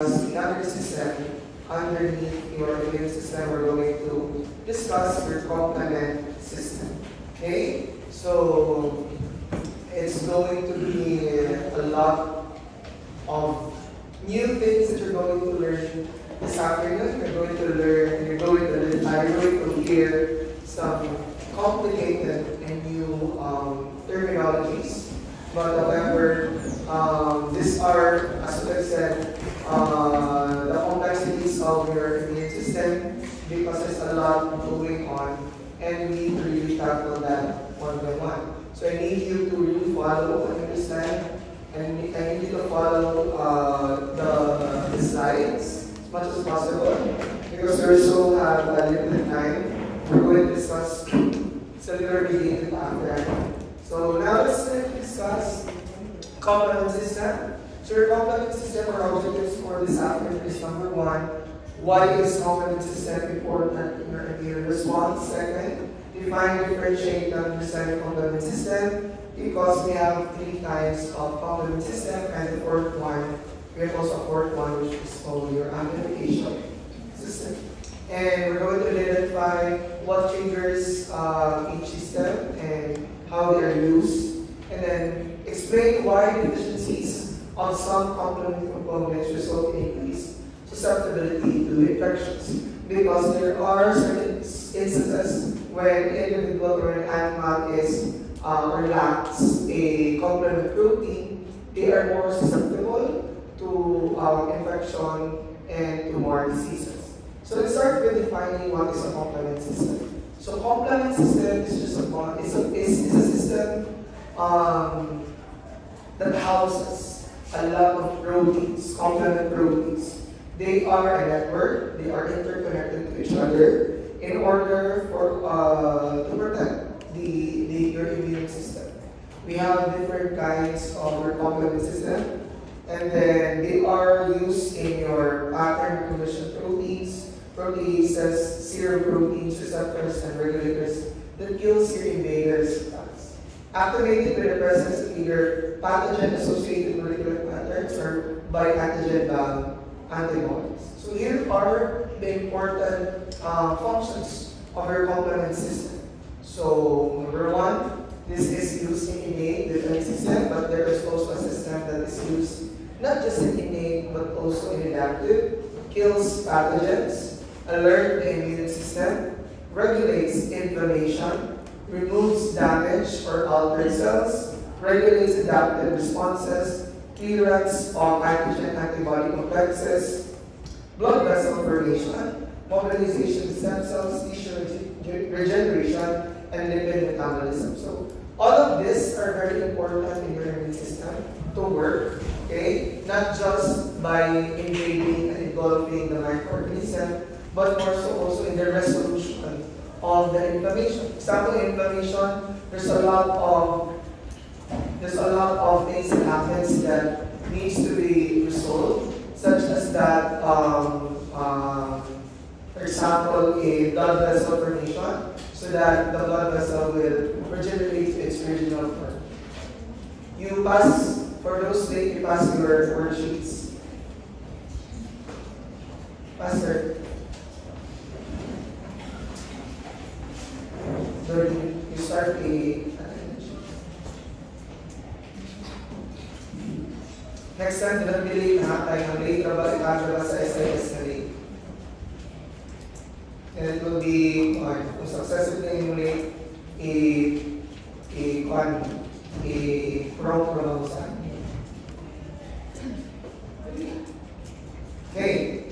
Another system underneath your immune system. We're going to discuss your complement system. Okay? So it's going to be a lot of new things that you're going to learn this afternoon. You're going to hear some complicated and new terminologies. But however, these are, as I said, the complexities of your immune system because there's a lot going on and we need to really tackle that one by one. So I need you to really follow and understand, and I need you to follow the slides as much as possible because we also have a limited time. We're going to discuss cellular related after. So now let's discuss complement system. So your complement system or objectives for this afternoon is number one, why is complement system important in your immune response? Second, define, differentiate, and understand complement system because we have three types of complement system, and the fourth one, we have also a fourth one which is called your amplification system. And we're going to identify what triggers each system and how they are used, and then explain why deficiencies of some complement components result in increased susceptibility to infections. Because there are certain instances when an individual or an animal is or lacks a complement protein, they are more susceptible to infection and to more diseases. So let's start with defining what is a complement system. So complement system is just a system that houses a lot of proteins, complement proteins. They are a network, they are interconnected to each other in order for to protect your immune system. We have different kinds of your complement system, and then they are used in your pattern recognition proteins, proteases, serum proteins, receptors, and regulators that kills your invaders. Activated with the presence of either pathogen-associated molecular patterns or by antigen-bound antibodies. So here are the important functions of your complement system. So number one, this is used in innate defense system, but there is also a system that is used not just in innate but also in adaptive, kills pathogens, alert the immune system, regulates inflammation, removes damaged or altered cells, regulates adaptive responses, clearance of antigen-antibody complexes, blood vessel formation, mobilization of stem cells, tissue regeneration, and lipid metabolism. So all of these are very important in your immune system to work, okay? Not just by invading and engulfing the microorganism, but more so also in the resolution of the inflammation. Example, inflammation, there's a lot of things that happens that needs to be resolved, such as that, for example, a blood vessel formation, so that the blood vessel will regenerate to its original form. You pass, for those late, you pass your worksheets. Pastor. So you start next time, dinabili na tayo ng late trabaho sa SIS na late. And it will be, kung successful na yung late, promotion. Okay.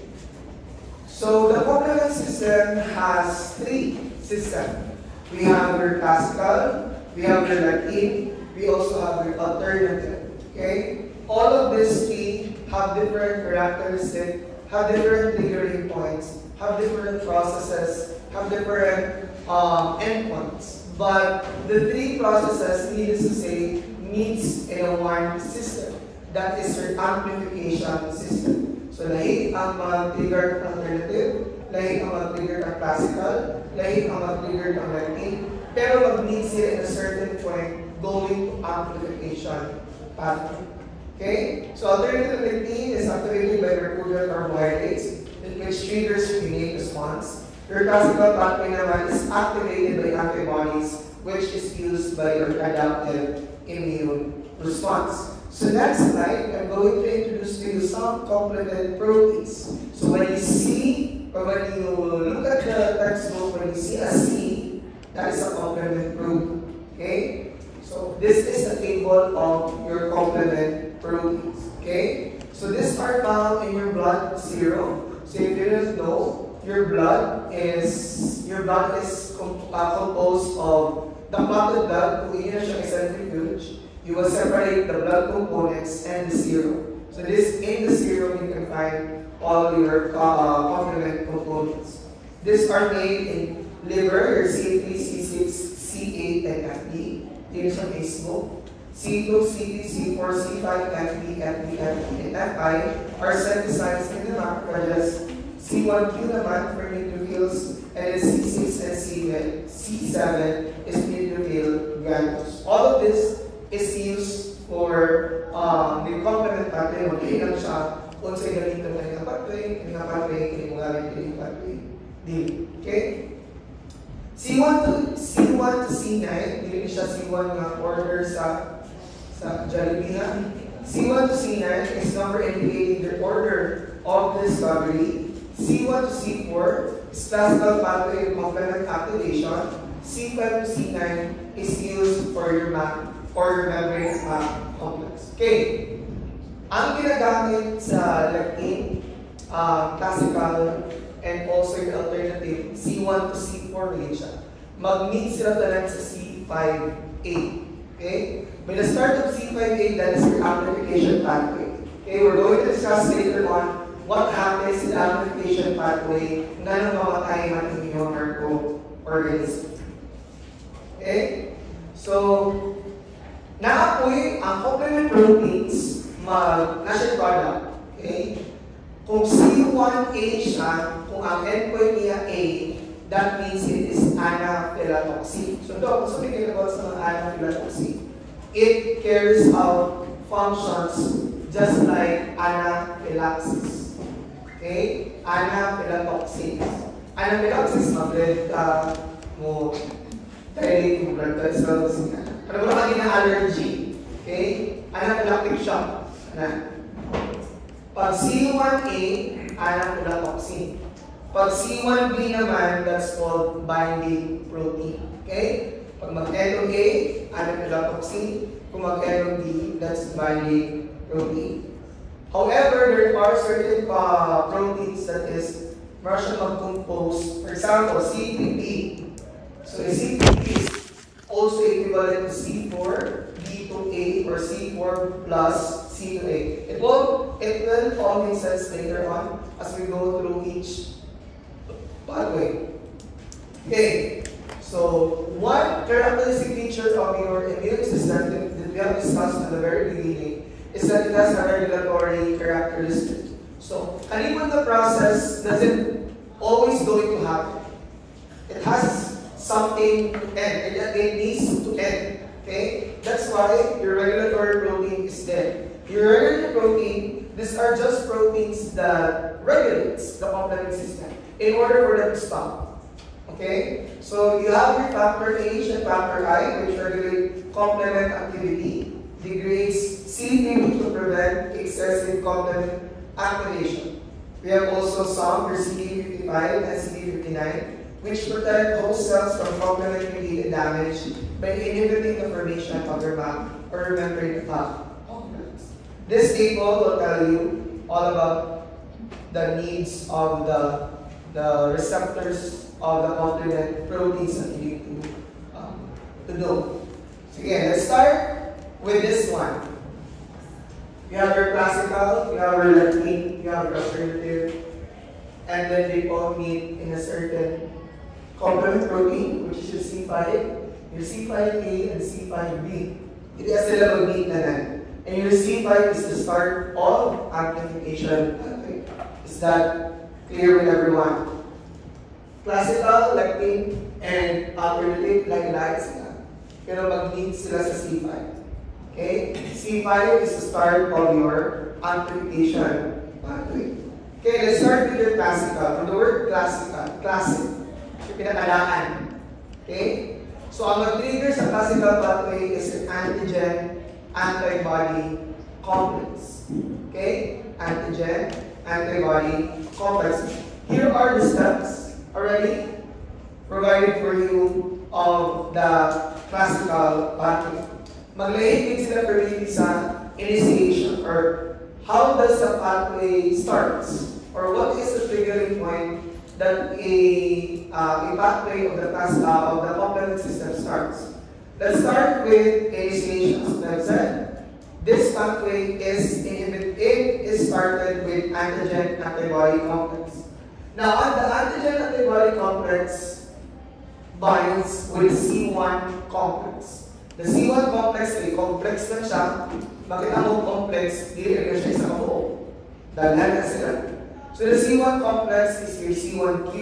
So the complement system has three systems. We have your classical, we have your lectin, we also have your alternative. Okay? All of these three have different characteristics, have different triggering points, have different processes, have different endpoints. But the three processes, needless to say, meets in a one system. That is your amplification system. So lahit ang mag-trigger ng alternative, lahit ang mag-trigger ng classical, lahit ang mag-trigger ng lectin, pero mag-meet sila in a certain point going to amplification pathway. Okay? So alternative lectin is activated by mercurial carbohydrates, which triggers your innate response. Your classical pathway naman is activated by antibodies, which is used by your adaptive immune response. So next slide, I'm going to introduce to you some complement proteins. So when you see, or when you look at the textbook, when you see a C, that is a complement protein. Okay? So this is the table of your complement proteins. Okay? So these are found in your blood serum. So if you didn't know, your blood is composed of the clotted blood, kung yun siya centrifuge. You will separate the blood components and the serum. So this in the serum you can find all your complement components. These are made in liver, your C3, C6, C8, and FB. Yun sa Facebook. C2, C3, C4, C5, FB, FB, FB, and FI are synthesized in the macrophages. C1Q naman for neutrophils, and then C6 and C7 is neutrophil granules. All of this is used for the complement pathway. Magiging lang siya kung sa ganito na pathway, okay? C1 to C9, hindi siya C1 na order sa Jollibee. C1 to C9 is number indicating the order of the discovery. C1 to C4 is classical pathway complement activation. C5 to C9 is used for your membrane complex. Okay. Ang ginagamit sa lectin, classical, and also your alternative, C1 to C4 rin siya. Mag-meet sila talaga sa C5A. Okay? By the start of C5A, that is your amplification pathway. Okay, we're going to discuss later on what happens in the amplification pathway na nang mamatay man ang inyong microorganism. Okay? So, naapoy ang complement proteins nasa product. Okay? Kung C1A siya, kung ang endpoint niya A, that means it is anaphylatoxic. So, kung sabihin about sa mga anaphylatoxic, it carries out functions just like anaphylaxis. Okay? Anaphylatoxic. Anaphylaxis, mag-red ka mo, dilate mo blood test levels niya. Ano ba lagi na allergy? Okay? Anaphylactic shock. Pag C1A, anaphylatoxin. Pag C1B naman, that's called binding protein. Okay? Pag mag-N A, anaphylatoxin. Kung mag-N B, that's binding protein. However, there are certain proteins that is partially compose. For example, C3P. So C3P is also equivalent to C4, B2A, or C4 plus C2A. It will all make sense later on as we go through each pathway. Okay. So, one characteristic feature of your immune system that we have discussed at the very beginning is that it has a regulatory characteristic. So, even the process doesn't always going to happen. It has something to end. It needs to end. Okay? That's why your regulatory protein is there. Your regulatory protein, these are just proteins that regulates the complement system in order for them to stop. Okay? So, you have your factor H and factor I, which regulate complement activity. Degrades CD3 to prevent excessive complement activation. We have also some for CD55 and CD59, which protect host cells from complement-mediated damage by inhibiting the formation of their MAP or membrane complements. This table will tell you all about the needs of the receptors of the complement proteins that you need to know. So again, let's start with this one. You have your classical, you have your lectin, you have your alternative, and then they all meet in a certain complement protein, which is your C5, your C5A and C5B. It is sila mag-meet na nan. And your C5 is the start of amplification. Is that clear with everyone? Classical, lectin, and alternative, like sila. Pero mag-meet sila sa C5. Okay? C5 is the start of your amplification pathway. Okay, let's start with your classical. From the word classic, yung pinakalaan. Okay? So, ang mag-trigger sa classical pathway is an antigen-antibody complex. Okay? Antigen-antibody complex. Here are the steps already provided for you of the classical pathway. Maglahit sila per sa initiation, or how does the pathway starts, or what is the triggering point that a pathway of the complement system starts. Let's start with initiation. As I said, this pathway is started with antigen-antibody complex. Now, the antigen-antibody complex binds with C1 complex. The C1 complex ay complex lang siya. Makita mo complex, hindi rin siya isang buo. Dahil na sila. So the C1 complex is your C1Q,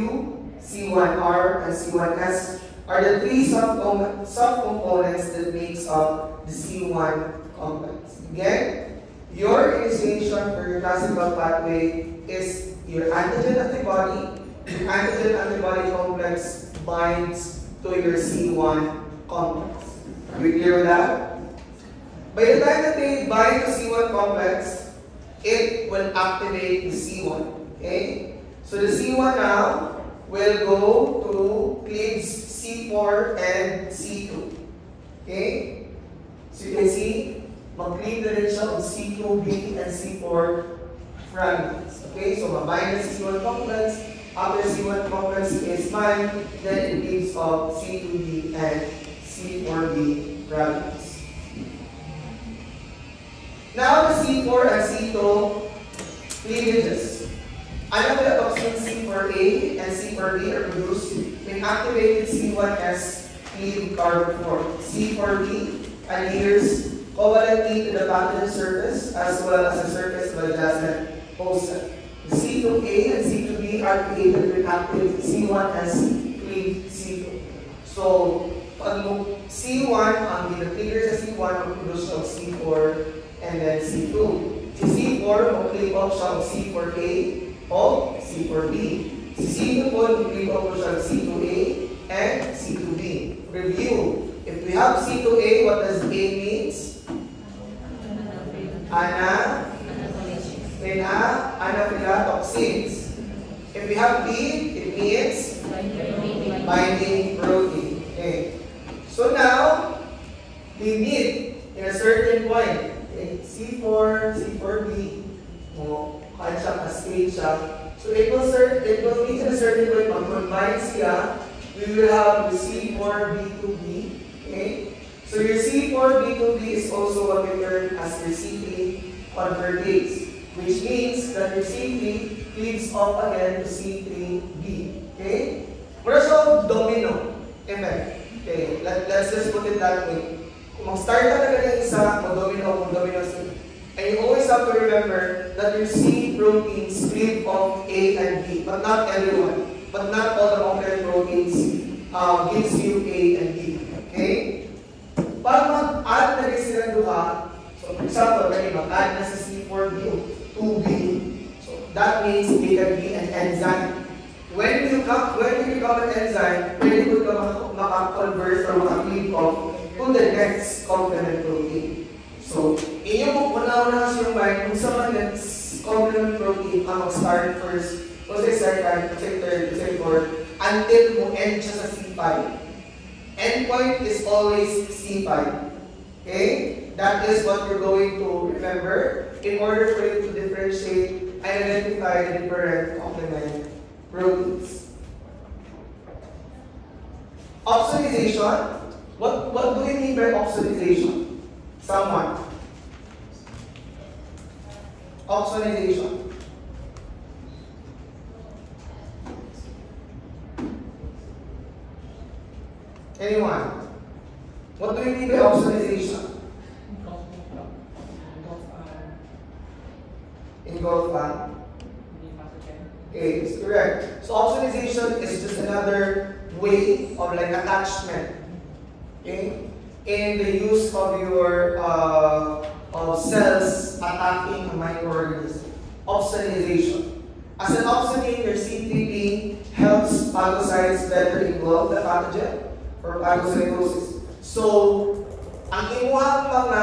C1R, and C1S are the three subcomponents that makes up the C1 complex. Again, your initiation for your classical pathway is your antigen-antibody. Your antigen-antibody complex binds to your C1 complex. Are we clear with that? By the time that they bind the C1 complex, it will activate the C1. Okay? So the C1 now will go to cleave C4 and C2. Okay? So you can see, mag-cleave na rin siya of C2b and C4 fragments. Okay? So mabind the C1 complex. After C1 complex is mined, then it leaves of C2b and C4b fragments. Now the C4 and C2 cleavages. Anaphylaxis C4A and C4B are produced in activated C1s cleave carbon form. C4B adheres covalently to the pathogen surface as well as the surface of adjacent host cell. The C2A and C2B are created with active C1s cleave C2. So, pag C1, ang trigger sa C1, mag-produce of C4 and then C2. Si C4, mag-cleave off siya of C4A o C4B. Si C2 po, mag-cleave off siya of C2A and C2B. Review. If we have C2A, what does A means? Anaphylatoxins. If we have B, it means binding protein. Okay. So now, we meet in a certain point. Okay. C4, C4B. Kahit siya, cascade siya. So it will meet in a certain point. Mag-combine siya, we will have the C4B2B. Okay? So your C4B2B is also what we term as your C3 convertase, which means that your C3 cleaves off again to C3B. Okay? We're also domino effect. Okay, let's just put it that way. Kung mag-start ka talaga ng isa, mag-domino, and you always have to remember that your C proteins cleave off A and B, but not everyone. But not all the complement proteins gives you A and B. Okay? Pag mag-add na rin sila duha, so for example, mag-add na sa C4B o 2B, so that means A can be an enzyme. When you become an enzyme, pwede mo maka-convert or maka-cleave off to the next complement protein. So, inyo mo una-una sa yung mind, kung sa next complement protein ang mag-start first, o sa second, o sa third, o sa fourth, until mo end siya sa C5. Endpoint is always C5. Okay? That is what we're going to remember in order for you to differentiate and identify the different complement proteins. Opsonization. What do we mean by opsonization? Someone. Opsonization. Anyone? What do we mean by opsonization? Engulfing. Okay, it's correct. So opsonization is just another way of like attachment. Okay? in the use of your of cells attacking a microorganism. Opsonization. As an opsonin, your C3P helps phagocytes better engulf the pathogen or phagocytosis. So, ang imuhang mga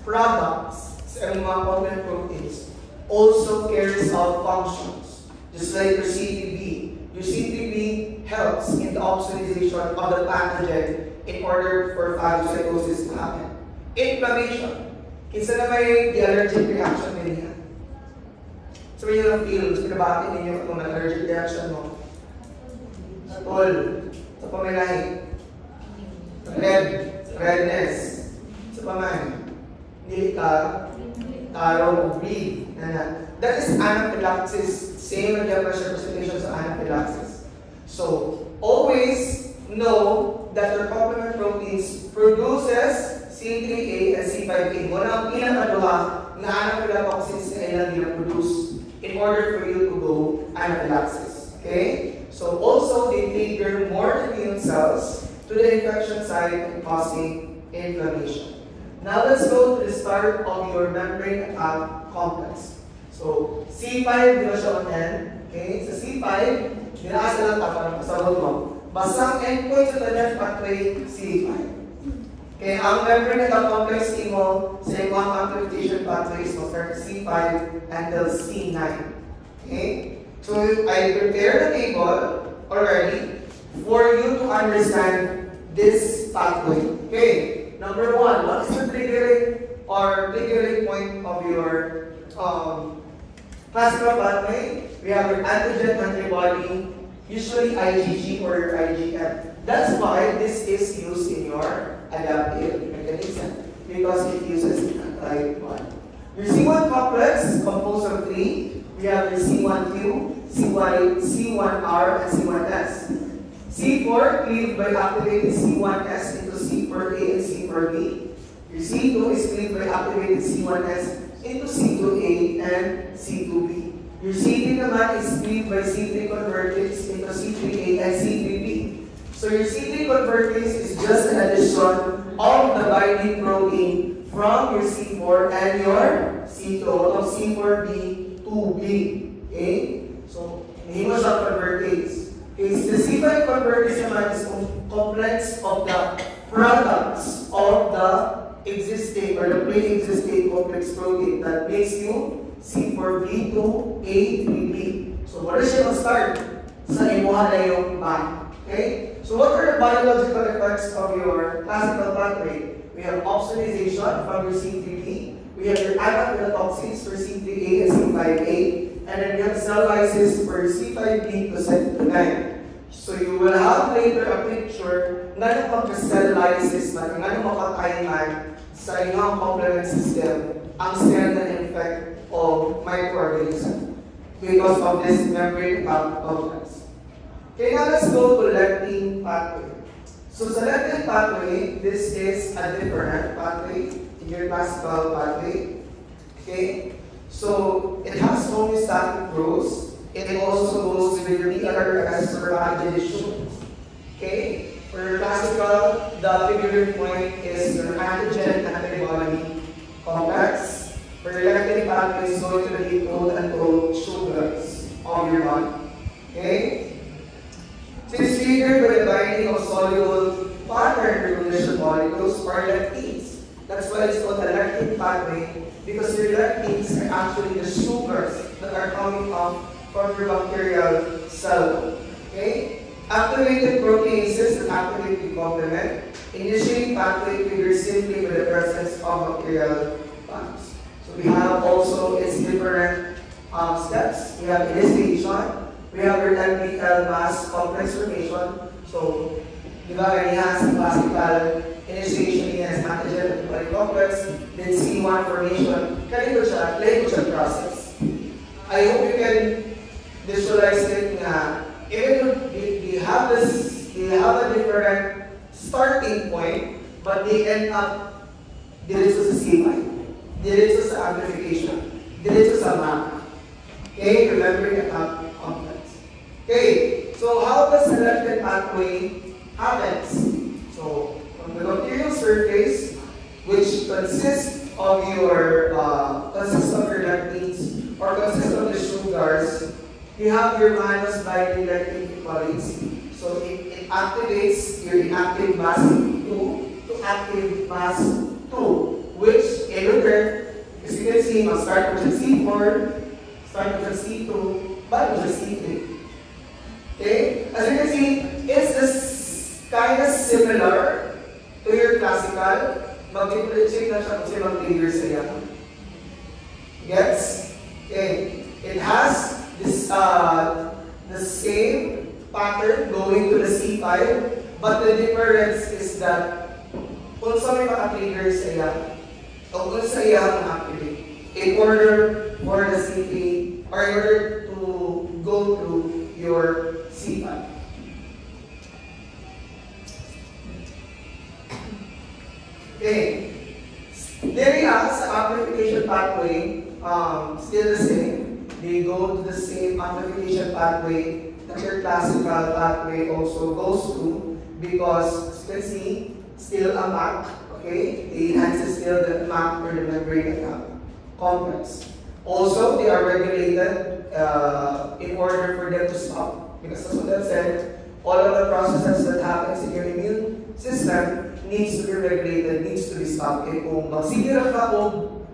products sa mga complement proteins also carries out functions, just like your C3P. Your C3P helps in the opsonization of the pathogen in order for phagocytosis to happen. Inflammation. Kinsa na may allergic reaction din yan. So, yun ang feel. Pinabati ninyo kung allergic reaction mo. All. Sa pamilahi. Redness. Sa pamay. Nilika. Taro. Breathe. That is anaphylaxis. Same ang pressure presentation sa anaphylaxis. So, always know that your complement proteins produces C3A and C5A. Muna ang pinakaduha na anaphylaxis na ilang gina-produce in order for you to go anaphylaxis. Okay? So also, they trigger more immune cells to the infection site and causing inflammation. Now let's go to the start of your membrane attack complex. So, C5, di ba siya on N? Okay? Sa C5, dinasa lang tapos pasabot mo. Basta ang endpoint sa TNF pathway, C5. Okay, ang membrane attack complex mo sa ibang amplification pathways mo start C5 until C9. Okay? So, I prepared the table already for you to understand this pathway. Okay? Number one, what is the triggering point of your classical pathway? We have your antigen antibody, usually IgG or your IgM. That's why this is used in your adaptive mechanism, because it uses anti-body. Your C1 complex is composed of three. We have your C1Q, C1R, and C1S. C4 cleaved by activated C1S into C4A and C4B. Your C2 is cleaved by activated C1S into C2A and C2B. Your C3 naman is cleaved by C3 convertase into C3A and C3B. So your C3 convertase is just an addition of the binding protein from your C4 and your C2 of C4B to B. Okay? So, hindi mo siya convertase. Okay, the C5 convertase naman is complex of the products of the existing or the pre-existing complex protein that makes you C4B to A3B. So, wala siya mag-start sa imuha na yung bond. Okay? So, what are the biological effects of your classical pathway? We have opsonization from your C3B. We have your anaphylaxis for C3A and C5A. And then we have cell lysis for C5B to C9. So you will have later a picture na yung cell lysis na yung makakainan sa inyong complement system ang cell na infect of microorganism because of this membrane complex. Okay, now let's go to lectin pathway. So sa lectin pathway, this is a different pathway in your classical pathway. Okay? So, it has homeostatic growth. It also goes with your DRS for addition. Okay? For your classical, the figuring point is your antigen antibody complex. For your lectin pathway is going to be quote-unquote sugars of your body. Okay? So, it's triggered by the binding of soluble pattern recognition molecules or lectins. That's why it's called the lectin pathway, because your lectins are actually the sugars that are coming up from your bacterial cell. Okay? Activated proteases that activate the complement. Initiate pathway triggers simply with the presence of bacterial bonds. So we have also its different steps. We have initiation. We have your NPL mass complex formation. So, di ba, ganyan sa classical initiation niya sa antigen antibody complex, then C1 formation, kanito siya, Leydig process. I hope you can visualize it na even they have a different starting point, but they end up diretso sa C5, diretso sa amplification, diretso sa MAC. Okay, remember the complex. Okay, so how does the lectin pathway happens? So, the bacterial surface, which consists of your lectins or consists of the sugars, you have your minus binding lectin equalates. So it activates your inactive mass 2 to active mass 2, which in return, as you can see, must start with C4, start with C2, but with C3. Okay? As you can see, it's this kind of similar to your classical. Mag-differentiate na siya kung sinong trigger sa iya. Gets? Okay. It has this the same pattern going to the C5, but the difference is that kung sa may maka-trigger sa iya, o kung sa iya ma-activate, in order for the C3, or in order to go through your C5. Okay. There sa amplification pathway, still the same. They go to the same amplification pathway that your classical pathway also goes to, because as you can see, still a MAC, okay? The enhances still the MAC or the membrane complex. Also, they are regulated in order for them to stop, because as what I've said, all of the processes that happens in your immune system needs to be regulated, needs to be stopped. Eh, kung magsigira ka kung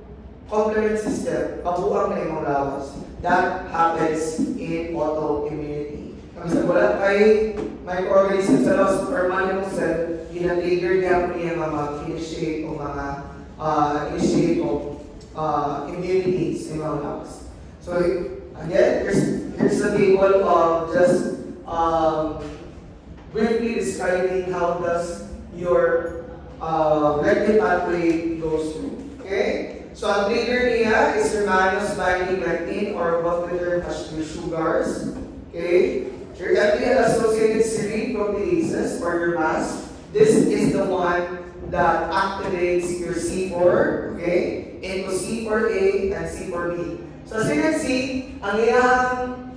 complement system, pabuang na imong lawas. That happens in autoimmunity. Kami sa wala kay microorganisms sa lawas, permanent mong cell, gina-trigger niya po niya mag-initiate o mga initiate of immunities in mga lawas. So again, here's the table of just briefly describing how does your lectin pathway goes through. Okay? So, ang trigger niya is your mannose binding lectin, or what we term as your sugars. Okay? Your lectin-associated serine proteases, or your MAS. This is the one that activates your C4, okay, into C4A and C4B. So, as you can see, ang iyang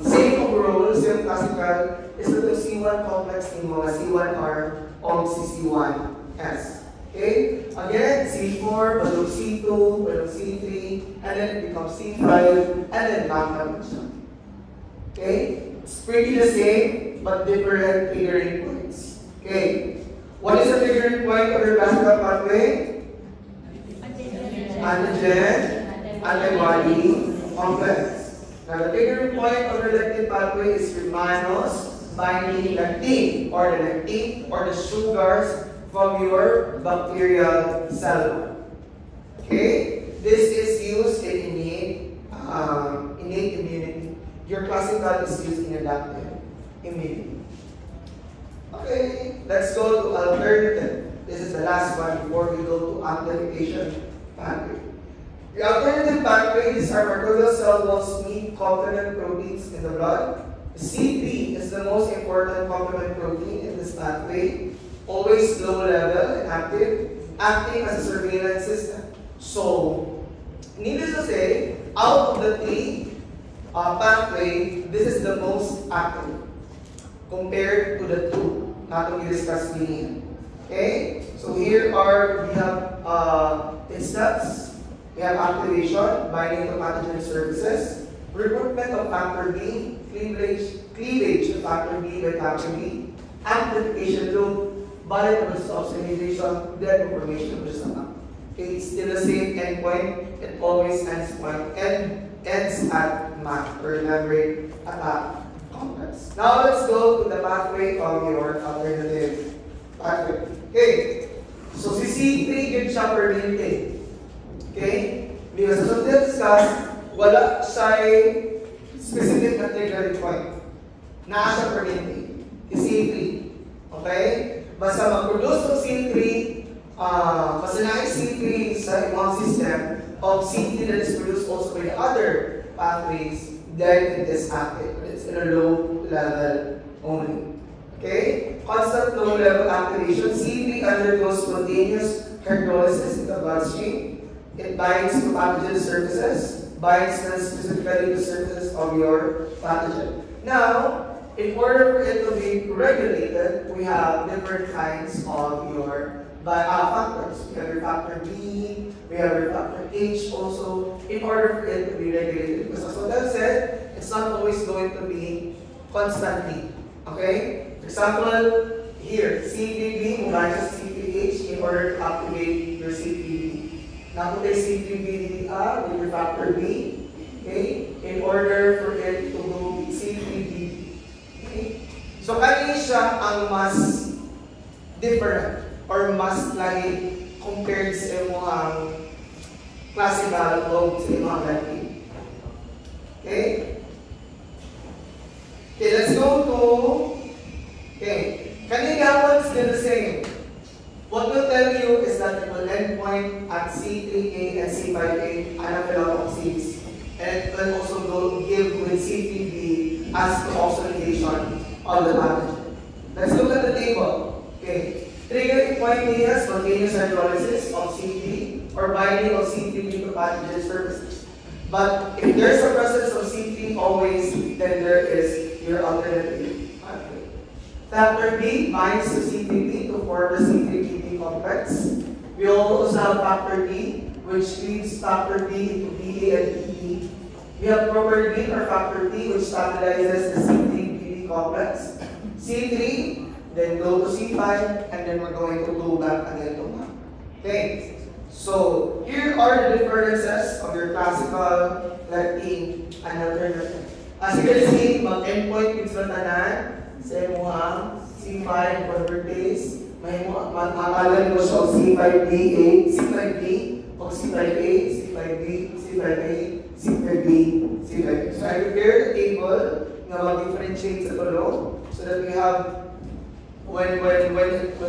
same overall, same classical, is the C1 complex in mga C1R o CC1S. Okay? Again, C4, balong C2, balong C3, and then it becomes C5, and then back up siya. Okay? It's pretty the same, but different triggering points. Okay? What is the triggering point of your classical pathway? Antigen, antibody, complex. Now, the triggering point of your lectin pathway is your mannose binding lectin, or the lectin, or the sugars from your bacterial cell. Okay? This is used in innate immunity. Your classical is used in adaptive immunity. Okay, let's go to alternative. This is the last one before we go to amplification pathway. The alternative pathway, these are microbial cell walls meet complement proteins in the blood. C3 is the most important complement protein in this pathway. Always low level and active, acting as a surveillance system. So, needless to say, out of the three pathway, this is the most active compared to the two that we discussed earlier. Okay? So here we have its steps. We have activation, binding to pathogen surfaces, recruitment of factor B, cleavage of factor B by factor B, amplification loop, bioprocess oxidation, then formation of the stomach. Okay, it's still the same endpoint. It always ends at MAC, or membrane attack complex. Now let's go to the pathway of your alternative pathway. Okay, so si C3 yun siya permitted. Okay, because as we discussed, wala siya specific na triggering point. Naa siya permitted. Si C3. Okay? Basta mag-produce ng C3, basta na C3 sa immune system of C3 that is produced also by the other pathways, then it is active. It's in a low level only. Okay? Constant low level activation. C3 undergoes spontaneous hydrolysis in the bloodstream. It binds to pathogen surfaces, binds specifically to surfaces of your pathogen. Now, in order for it to be regulated, we have different kinds of your factors. We have your factor B, we have your factor H also, in order for it to be regulated. Because as what I've said, it's not always going to be constantly. Okay? For example, here, CPB minus CPH in order to activate your CPB. Now, put a CPB with your factor B, okay, in order for it to do CPB. Okay? So, kanina siya ang mas different or mas lagi compared sa mga classical load sa mga lagi. Okay? Okay, let's go to, okay, kanina one's still the same. What we'll tell you is that it will end point at C3A and C5A anaphylaxis, and it will also give with CPB as the oxidation of the pathogen. Let's look at the table. Okay. Triggering point here is spontaneous hydrolysis of C3 or binding of C3 to pathogen surfaces. But if there's a presence of C3 always, then there is your alternative pathway. Factor B binds to C3P to form the C3PP complex. We also have factor B, which leads factor B into BA and PP. We have property or factor P, which stabilizes the C3PP complex. C3, then go to C5, and then we're going to go back again to 1. Okay, so here are the differences of your classical lectin and alternative. As you can see, mag-endpoint means tanan sa mga C5 convertase, may makakalan mo siya o C5BA, C5B, o C5A, C5B, C5A, C5B, C5B. So I prepared a table na mag-differentiate sa tulo so that we have when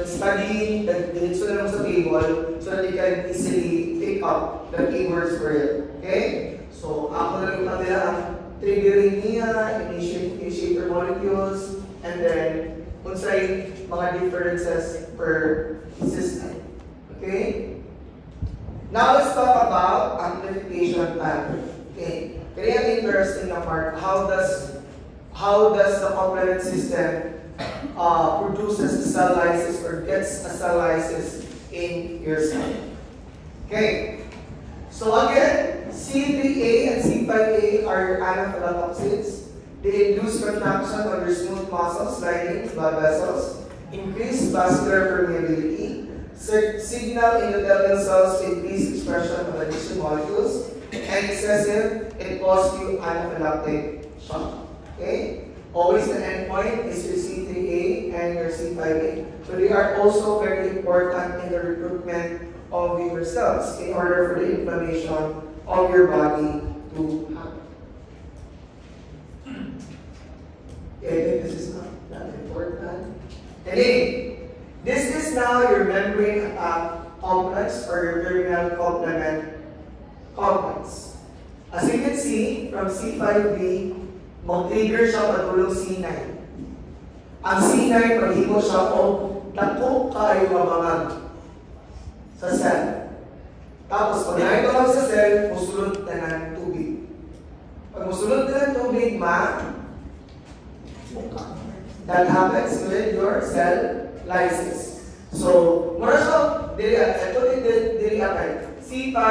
studying the dito na lang sa table so that you can easily pick up the keywords for it. Okay? So ako na lang nila ang triggering niya, initiator molecules, and then unsay mga differences per system. Okay? Now let's talk about amplification pattern. Okay? Very interesting na part. How does the complement system produces a cell lysis or gets a cell lysis in your cell? Okay. So again, C3A and C5A are your anaphylaxis. They induce contraction of your smooth muscles, lining blood vessels, increase vascular permeability, signal endothelial cells to increase expression of adhesion molecules, and excessive, it causes you anaphylactic shock. Okay? Always the endpoint is your C3A and your C5A. So they are also very important in the recruitment of your cells in order for the inflammation of your body to happen. Okay, this is not that important. And then, this is now your membrane complex or your terminal complement complex. As you can see, from C5B, mag-trigger siya patulong C9. Ang C9, maghimo siya o dako kayo mamamag sa cell. Tapos, pag nakita sa cell, musulod na ng tubig. Pag musulod na ng tubig, that happens with your cell lysis. So, mura siya, ito dili apay. C5,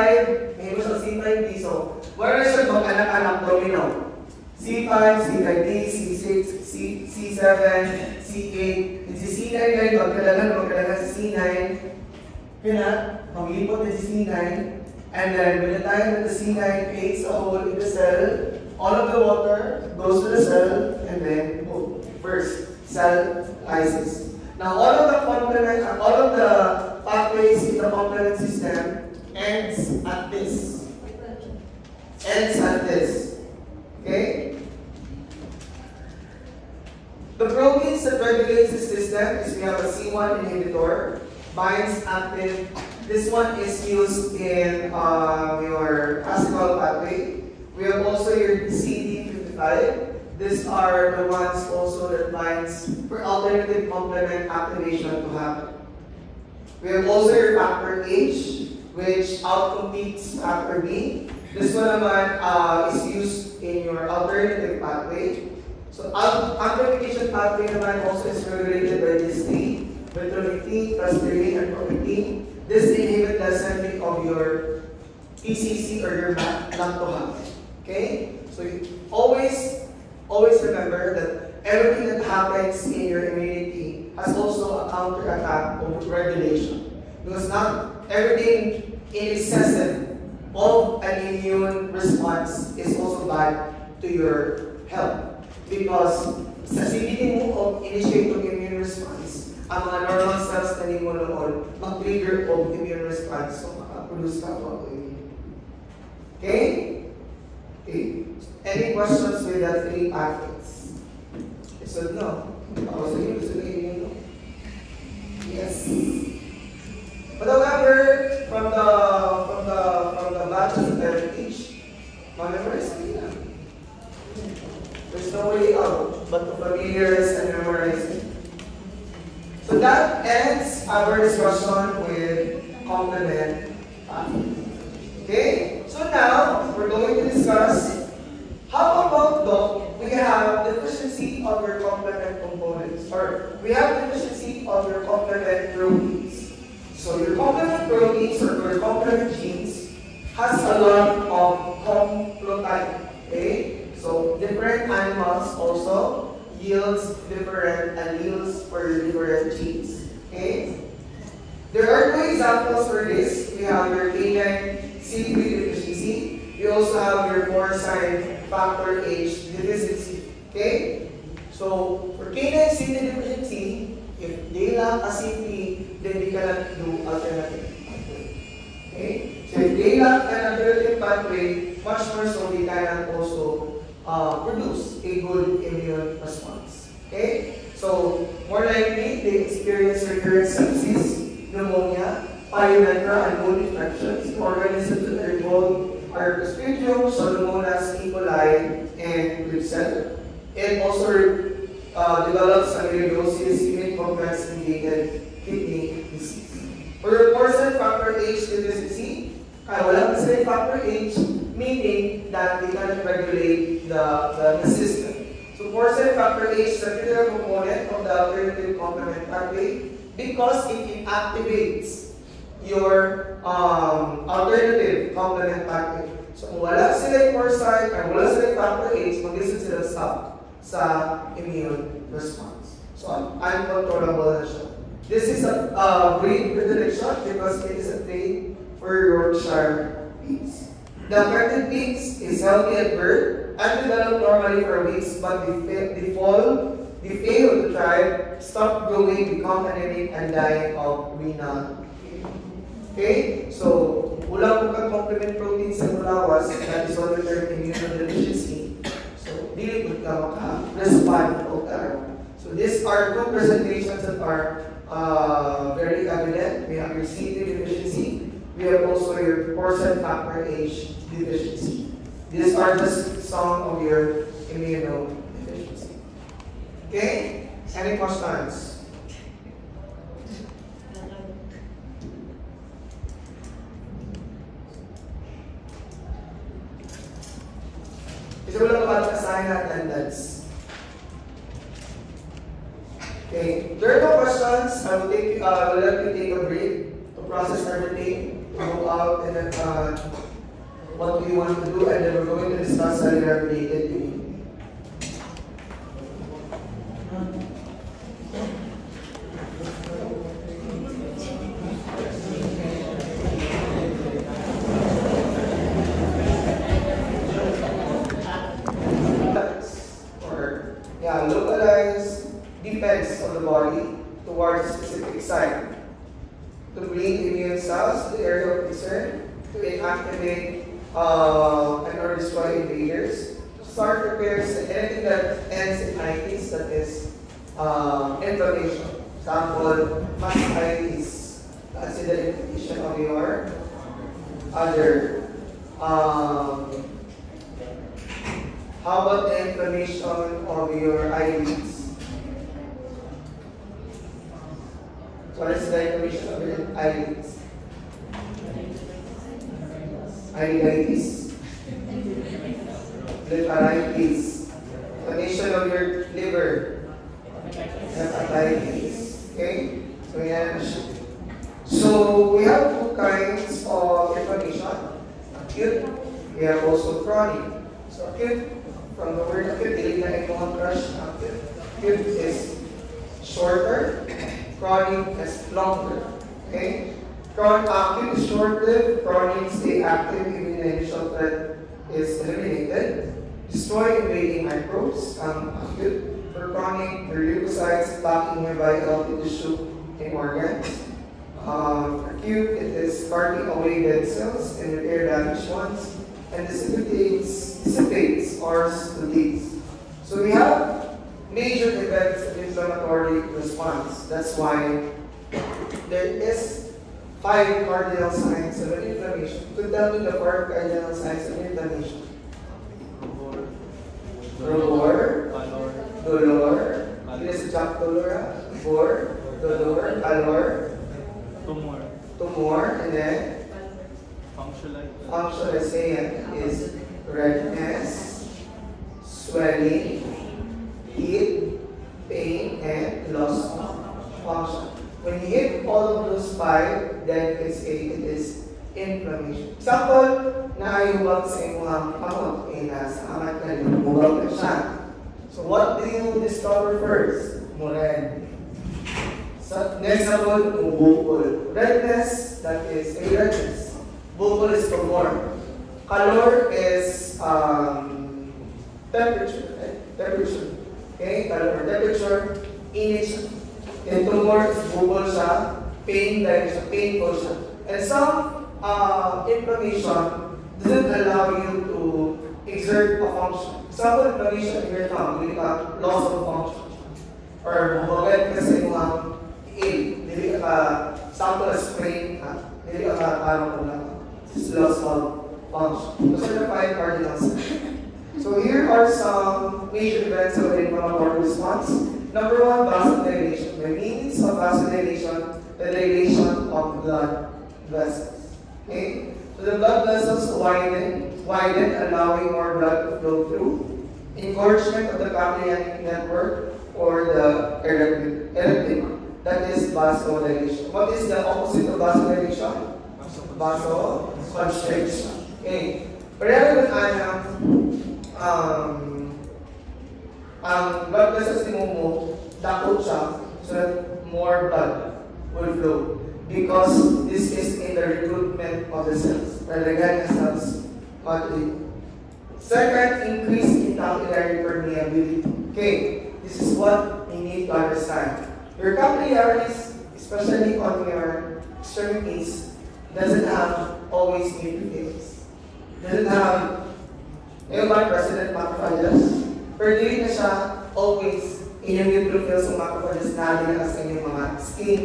may siya C5B. So, mura na siya mag-anak-anak domino. C5, C5B, C6, C7, C8. Yung si C9 ngayon, magkalagan sa C9. Yun na, mag-ipot din si C9. And then, when the time that the C9 creates a hole in the cell, all of the water goes to the cell, and then, first, cell lysis. Now, all of the pathways in the complement system ends at this. Okay? The proteins that regulates the system is we have a C1 inhibitor, binds active. This one is used in your classical pathway. We have also your CD55. These are the ones also that binds for alternative complement activation to happen. We have also your factor H, which outcompetes factor B. This one naman is used in your alternative pathway. So amplification pathway naman also is regulated by this T, metronomic T, clustering, and property. This inhibit the assembly of your PCC or your MAC not to happen. Okay? So you always remember that everything that happens in your immunity has also a counterattack of regulation. Because not everything in excessive of an immune response is also bad to your health. Because sa CBD mo of initiate ng immune response, ang mga normal cells na mo noon mag-trigger of immune response, so makaproduce ka po of immunity. Okay? Okay. Any questions with the three pathways? So no. Ako sa iyo, gusto na no? Yes. But however, from the batches that I teach, memorize nila. There's no way out but to familiarize and memorize it. So that ends our discussion with complement pathways. Okay? So now, we're going to discuss how about though we have deficiency of your complement components, or we have deficiency of your complement proteins. So your complement proteins or your complement genes has a lot of complotype. Okay? So different animals also yields different alleles for different genes. Okay? There are two examples for this. We have your canine CD3 deficiency. We also have your porcine factor H deficiency. Okay? So for canine CD deficiency, if they lack a CP, then we cannot do alternative pathway. Okay? So if they lack an alternative pathway, much more so they cannot also produce a good immune response. Okay? So more likely they experience recurrent sepsis, pneumonia, pyometra, and bone infections. Organisms that are involved are Clostridium, Pseudomonas, E. coli, and Klebsiella. It also develops amyloidosis, immune complex-mediated kidney disease. For your porcine factor H deficiency, wala pa sila factor H, meaning that they cannot regulate the system. So porcine factor H is a critical component of the alternative complement pathway because it inactivates your alternative complement pathway. So kung wala sila porcine, or wala sila factor H, mag-listen sila stop sa immune response. So uncontrollable na siya. This is a breed predilection because it is a trait for Yorkshire pigs. The affected pigs is healthy at birth and develop normally for weeks, but they fail to thrive, stop growing, become anemic, and die of renal failure. Okay? So, kulang po kang complement protein sa mulawas, that is what we term immunodeficiency. So, dili po ka maka-respond o karon. So, these are two presentations that are very evident. We have your C3 deficiency. We have also your porcine factor H deficiency. These are just some of your immunodeficiency. Okay? Any questions? Is there about assign attendance? Okay. There are no questions. I will let you take a break to process everything, go out, and then what do you want to do, and then we're going to discuss cellular related immunity. Localized defense of the body towards a specific site to bring immune cells to the area of concern, to inactivate and or destroy invaders, to start repairs and anything that ends in itis, that is inflammation. Example, mastitis, that's the inflammation of your other. How about the inflammation of your eyelids? What is the inflammation of your eyelids? Iriditis, blepharitis. Inflammation of your liver. Hepatitis. Okay? So yan siya. So we have two kinds of inflammation. Acute. We have also chronic. So acute, from the word acute, dili na yung crush. Acute is shorter. Chronic is longer. Okay? Acute is short-lived. Chronic stay active even the initial threat is eliminated. Destroy invading microbes. Acute. For chronic, the leukocytes attacking nearby healthy tissue and organs. Acute, it is carting away dead cells and repair damaged ones, and dissipates or release. So we have major events of inflammatory response. That's why there is 5 cardinal signs of an inflammation. Could tell me the 4 cardinal signs of inflammation? Rubor, dolor, Jack dolor, rubor, dolor, calor, tumor, and then functional is redness, swelling, heat, pain, and loss of function. When you hit all of those 5, then you can say it is inflammation. Example, naayuwag sa inyong kamot, nasa amat ka rin, buwag na siya. So what do you discover first? Mured. So, next example, bukol. Redness, that is a redness. Bukol is tumor. Calor is temperature. Temperature. Okay, calor temperature, init siya. And tumor is bukol siya, pain dahil siya, painful siya. And some inflammation doesn't allow you to exert a function. Example, inflammation in your tongue, hindi ka loss of function. Or mabagat ka sa iyong hindi ka sample as sprain, hindi ka parang lang. This is loss of function. Those are the 5 cardinals. So here are some major events of inflammatory response. Number 1, vasodilation. By means of vasodilation, the dilation of blood vessels. Okay? So the blood vessels widen, allowing more blood to flow through. Engorgement of the capillary network or the erythema. That is vasodilation. What is the opposite of vasodilation? Vasoconstriction. Okay. Pareho ang blood vessels ni Momo, dakot siya so that more blood will flow. Because this is in the recruitment of the cells. Lalagyan ng cells continuity. Second, increase in capillary permeability. Okay, this is what we need to understand. Your capillaries, especially on your extremities, doesn't have always neutrophils. Doesn't have president macrophages. Pero hindi na siya always inyong neutrophils o macrophages na nila sa inyong mga skin,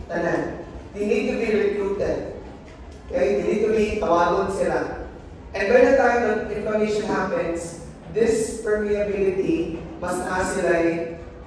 tanan. They need to be recruited. Okay? They need to be tawagon sila. And by the time that inflammation happens, this permeability must na sila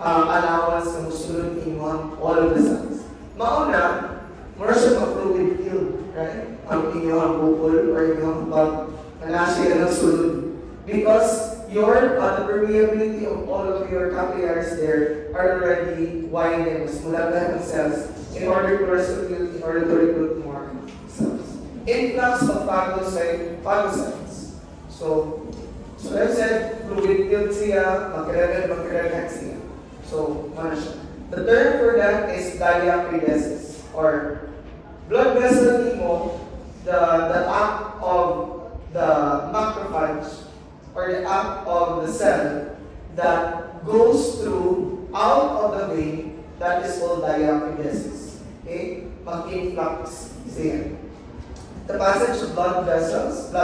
allowance na musulod in all of the cells. Mauna, more siya ma-fluid filled, right? Ang inyong bukol or inyong bag na sila ng sulod. Because the permeability of all of your capillaries there are already widened, mas mulagyan ng cells in order to recruit more cells. Influx of phagocytes. So I said, fluid filled siya, magkaragan siya. So, ano siya? The term for that is diacridesis, or blood vessel mo, the act of the macrophage, or the act of the cell that goes through out of the vein, that is called diacridesis. Okay? Mag-influx siya. The passage of blood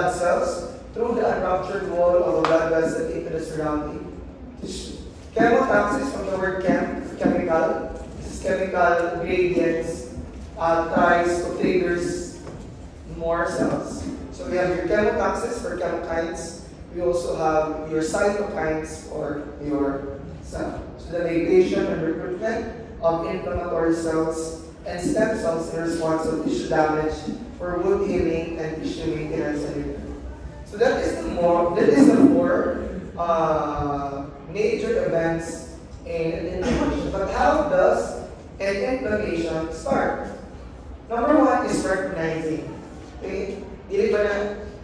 cells, through the unruptured wall of a blood vessel into the surrounding tissue. Chemotaxis, from the word chemical. This is chemical gradients, tries to triggers more cells. So we have your chemotaxis for chemokines. We also have your cytokines for your cell. So the migration and recruitment of inflammatory cells and stem cells in response to tissue damage for wound healing and tissue maintenance and repair. So that is the four major events in an inflammation. But how does an inflammation start? Number one is recognizing. Okay? Dili ba na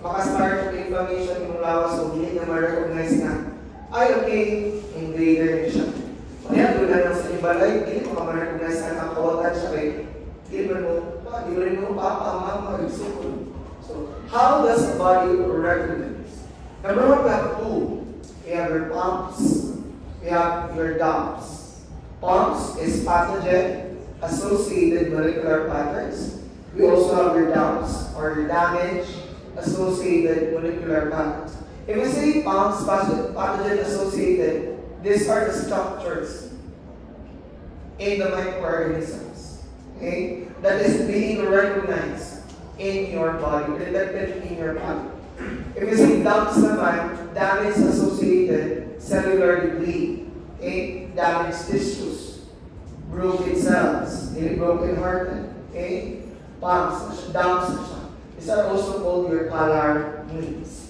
makastart yung inflammation yung lawas o hindi na ma-recognize na ay okay, invader niya siya. Kaya doon lang sa ibalay, hindi mo ma-recognize na nakawatan siya kay di mo rin mo papa-mama mag-sukul. So, how does the body recognize? Number one, we have two. We have your pumps. We have your dumps. Pumps is pathogen-associated molecular patterns. We also have your dumps, or your damage-associated molecular patterns. If we say pumps, pathogen-associated, these are the structures in the microorganisms. Okay? That is being recognized in your body, detected in your body. If you say dumps naman, damage-associated cellular debris, okay? Damaged tissues, broken cells, broken hearted, okay? Pumps, dumps. These are also called your color needs.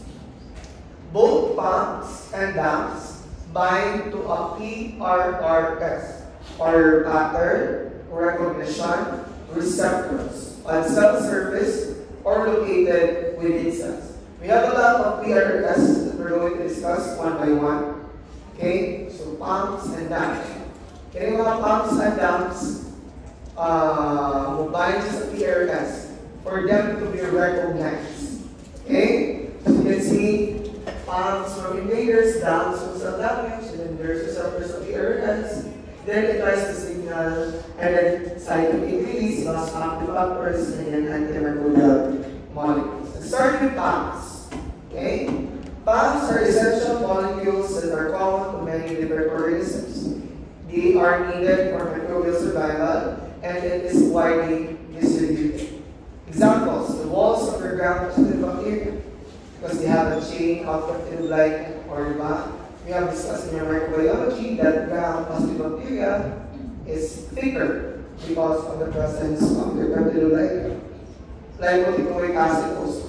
Both pumps and dumps bind to a PRRS, or pattern recognition receptors on cell surface or located within cells. We have a lot of PRRS that we're going to discuss one by one. Okay, so pumps and dumps. Okay, mga pumps and dumps bind sa PRRS for them to be recognized. Okay, so you can see pumps from invaders, dumps from cell damage, and then there's receptors of PRRS. Then it tries to signal, and then cytokine release, loss active factors, and then antimicrobial molecules. Let's start with pumps. Okay? Pumps are essential molecules that are common to many different organisms. They are needed for microbial survival, and it is widely distributed. Examples: the walls of your gram-positive bacteria, because they have a chain of peptide-like or we have discussed in your microbiology that gram-positive bacteria is thicker because of the presence of the peptide-like lipoic acid also.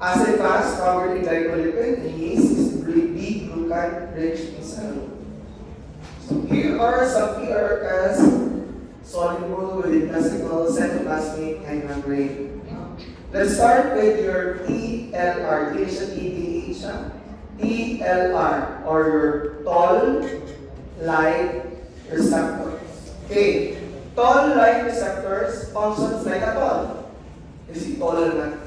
Acid fast covered in glycolipid and yeast is B-glucan rich in cellulose. So here are some PRRS soluble within vesicle, cytoplasmic, and membrane. Let's start with your TLR, TLR, or your toll-like receptors. Okay, toll-like receptors functions like a toll. You see toll na,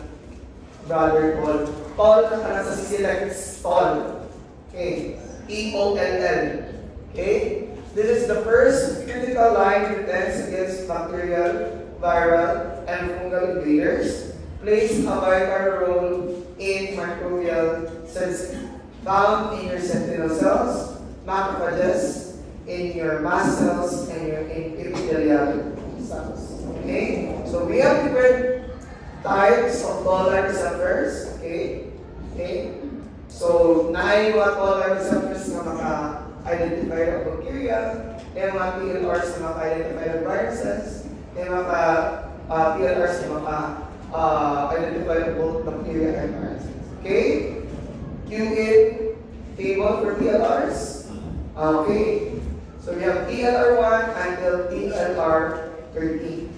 brother toll. Toll na ka nasa selects toll. Okay, EOLL. Okay, this is the first critical line of defense against bacterial, viral, and fungal invaders. Plays a vital role in microbial sensing. Found in your sentinel cells, macrophages, in your mast cells, and your epithelial cells. Okay? So we have different types of toll-like receptors. Okay? Okay? So, nine mga toll-like receptors na maka-identify ng bacteria, may mga PLRs na maka-identify ng viruses, may mga PLRs na maka-identify ng both bacteria and viruses. Okay? QID table for TLRs. Okay. So we have TLR1 until TLR13.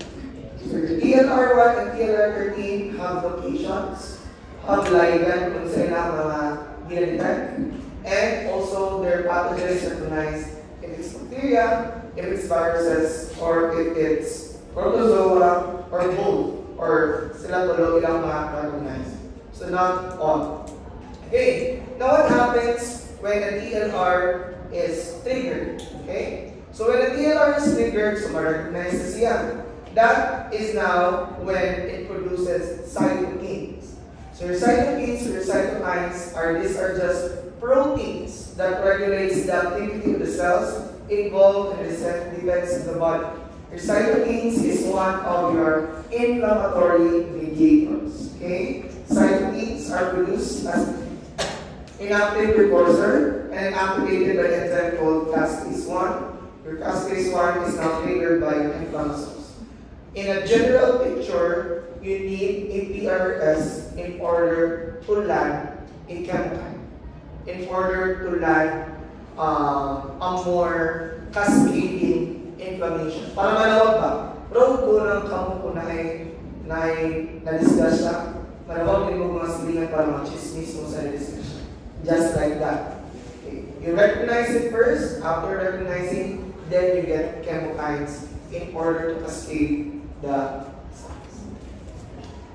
So your TLR1 and TLR13 have locations, have ligand kung sa ilang mga ginadetect, and also their pathogens recognized if it's bacteria, if it's viruses, or if it's protozoa, or both, or sila tulo ilang mga recognized. So not all. Okay, now what happens when a TLR is triggered? Okay, so when a TLR is triggered, so ma-recognize na siya. That is now when it produces cytokines. So your cytokines or your cytokines these are just proteins that regulates the activity of the cells involved in the defense of the body. Your cytokines is one of your inflammatory mediators. Okay, cytokines are produced as inactive precursor and activated by an enzyme called caspase-1. Your caspase-1 is now triggered by inflammasomes. In a general picture, you need a PRRS in order to land a chemokine. in order to land a more cascading inflammation. Para malawag ba? Proud ko ng kamo ko na-discuss siya. Malawag din mo mga silingan para mag-chismis mo sa discussion. Just like that. Okay. You recognize it first. After recognizing, then you get chemokines in order to cascade the cells.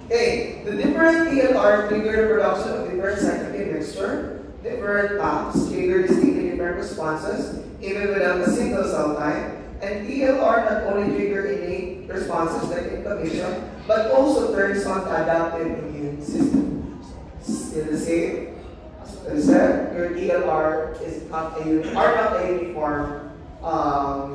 Okay. The different TLR trigger the production of different cyclic mixture. Different pumps trigger distinctly different responses, even without a single cell type. And TLR not only trigger innate responses like inflammation, but also turns on the adaptive immune system. Still the same. As I said, your TLR is not a uniform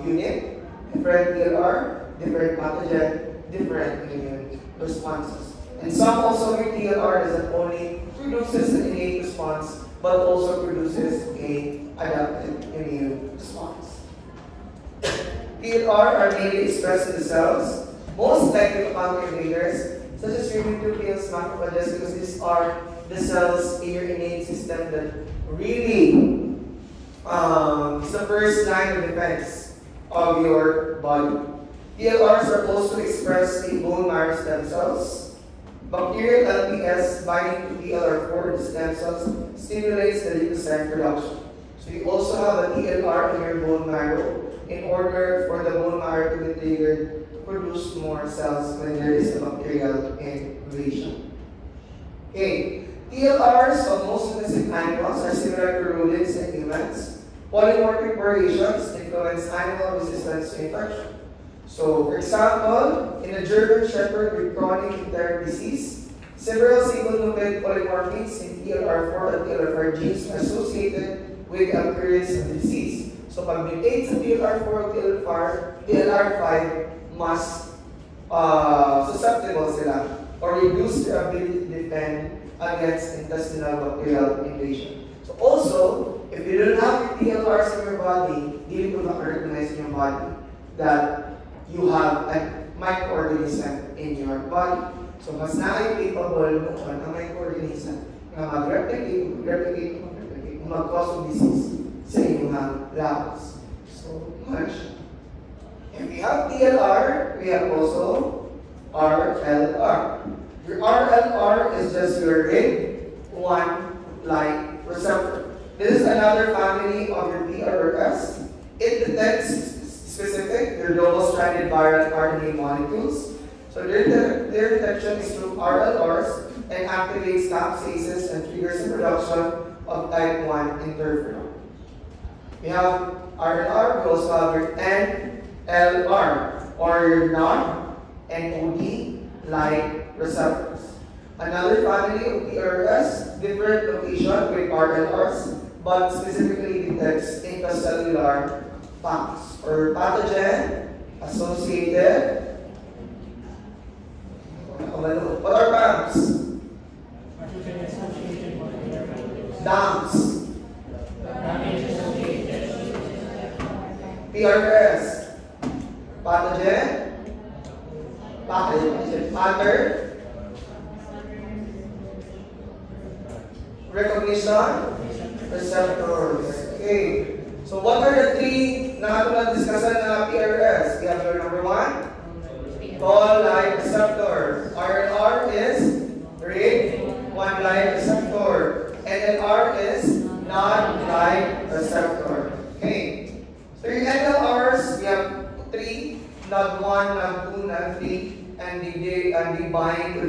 unit. Different TLR, different pathogen, different immune responses. And some also your TLR doesn't only produces an innate response, but also produces a adaptive immune response. TLR are mainly expressed in the cells, most likely upon invaders, such as your neutrophils, macrophages, because these are the cells in your innate system that really is the first line of defense of your body. TLRs are also expressed in bone marrow stem cells. Bacterial LPS binding to TLR4 stem cells stimulates the leukocyte production. So you also have a TLR in your bone marrow in order for the bone marrow to be triggered to produce more cells when there is a bacterial invasion. Okay, TLRs of most domestic animals are similar to rodents and humans. Polymorphic variations influence animal resistance to infection. So, for example, in a German Shepherd with chronic enteric disease, several single-nucleotide polymorphisms in TLR4 and TLR5 genes are associated with the appearance of the disease. So, pag mutate sa TLR4 or TLR5 mas susceptible sila or reduce their ability to defend against intestinal bacterial invasion. So, also, if you don't have your TLRs in your body, you will not recognize in your body that you have a microorganism in your body. So, mas na-capable noon ang microorganism na mag-replicate, mag-cause of disease sa inyong labs. So much. If we have TLR, we have also RLR. Your RLR is just your RIG-1 receptor. This is another family of your PRRS. It detects specific, your double-stranded viral RNA molecules. So their detection is through RLRs and activates capsases and triggers the production of type 1 interferon. We have RLR, we also have your NLR, or your NOD-like receptors. Another family of PRRS, different location with RLRs, but specifically detects intracellular pumps or pathogen associated. What are pumps? DAMPs. PRRS. Pathogen. Pattern. Recognition. Receptors. Okay. So what are the three na discussion na PRRS? We have your number 1. Toll-like receptor. RLR is RIG-1-like receptor. NLR is NOD-like receptor. Okay. So your NLRs, we have 3, NOD1, NOD2, NOD3, and they bind to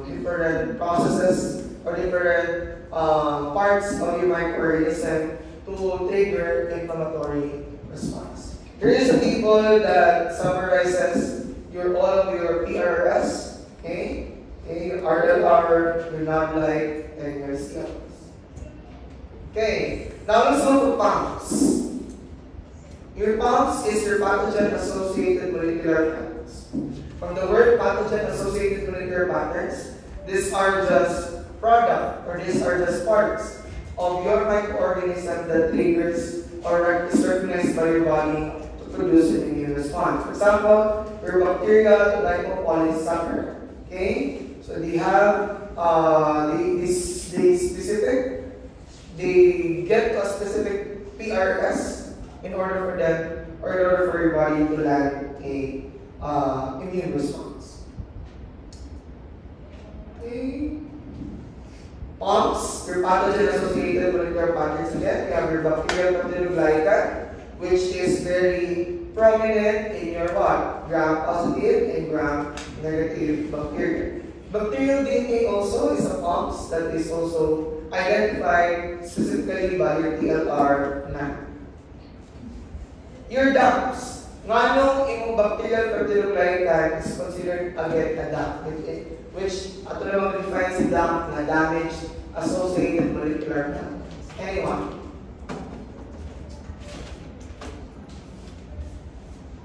different processes or different parts of your microorganism to trigger inflammatory response. Here is a table that summarizes all of your PRRS, okay? Your RLR, your NOD-like, and your CLs. Okay, now let's go to pumps. Your pumps is your pathogen-associated molecular patterns. From the word pathogen-associated molecular patterns, these are just product or these are just parts of your microorganism that triggers or is recognized by your body to produce an immune response. For example, your bacterial lipopolysaccharide. Okay, so they have they specific, they get to a specific PRS in order for them, or in order for your body to land a immune response. Okay. POMS, your pathogen-associated molecular patterns again. We have your bacterial pathogen, which is very prominent in your what? Gram-positive and gram-negative bacteria. Bacterial DNA also is a POMS that is also identified specifically by your TLR9. Your DAMPs. Ngano imong bacterial pathogen is considered again a DAMP, which ato naman define si DAMP na damage associated molecular pathogens. Anyone?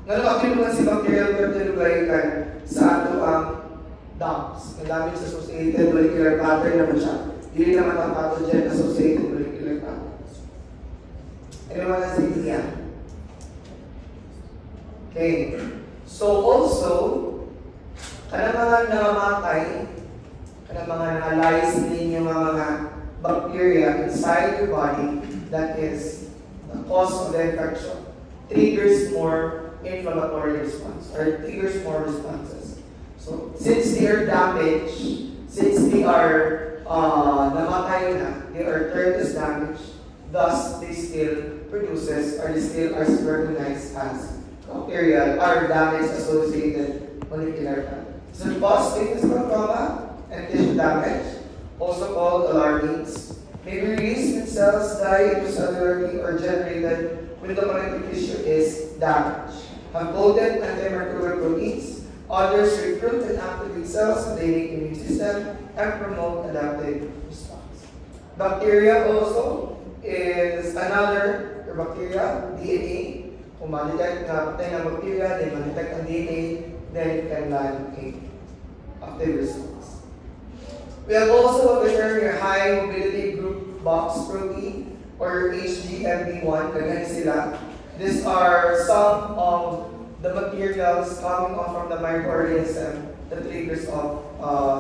Ngano akil naman si bacterial pathogen sa ato ang DAMPs, na damage associated molecular pattern naman siya. Dili naman ang pathogen associated molecular pathogens. Anyone has an idea? Okay. So also, kanang mga namamatay, kanang mga nangalize ninyo mga bacteria inside your body, that is the cause of the infection, triggers more inflammatory response, or triggers more responses. So, since they are damaged, since they are namatay na, they are turned as damaged, thus they still produces, or they still are recognized as bacterial or damage-associated molecular pathogen. So, positive physical trauma and tissue damage, also called alarmins, may be released when cells die intracellularly or generated when the connective tissue is damaged. Have potent antimicrobial proteins, others recruit and activate cells in the innate immune system and promote adaptive response. Bacteria also is another bacteria, DNA. Kung ma-detect na patay ng bacteria, then ma-detect ang DNA, then it can land a active response. We have also the term your high mobility group box protein, or HGMB1, ganyan sila. These are some of the materials coming off from the microorganism that triggers of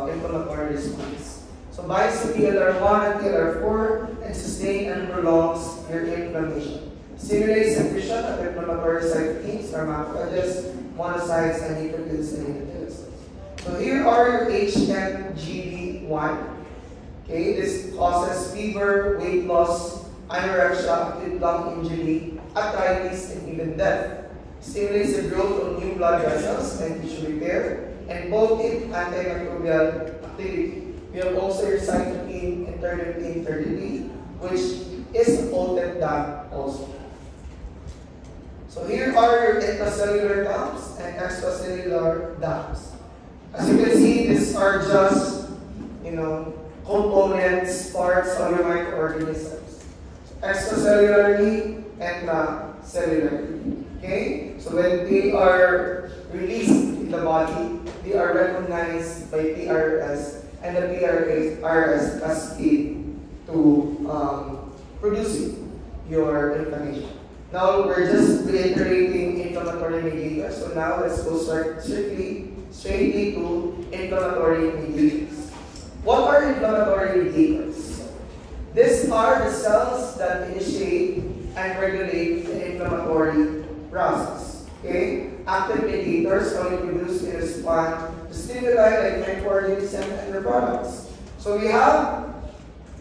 inflammatory response. So binds to TLR1 and TLR4 and sustain and prolongs your inflammation. Stimulates secretion of inflammatory cytokines or macrophages, monocytes, and neutrophils and eosinophils. So here are your HMGB1. Okay, this causes fever, weight loss, anorexia, acute lung injury, arthritis, and even death. Stimulates the growth of new blood vessels and tissue repair, and potent antimicrobial activity. We have also your cytokine interleukin 33, which is a potent DAMP also. So here are your intracellular DAMPs and extracellular DAMPs. As you can see, these are just, components, parts of your microorganisms. Extracellularly and cellularly. Okay? So when they are released in the body, they are recognized by PRS, and the PRS cascade to producing your inflammation. Now we're just reiterating inflammatory mediators. So now let's go straightly to inflammatory mediators. What are inflammatory mediators? These are the cells that initiate and regulate the inflammatory process. Okay? Active mediators are produced in response to stimuli like microorganisms and their products. So we have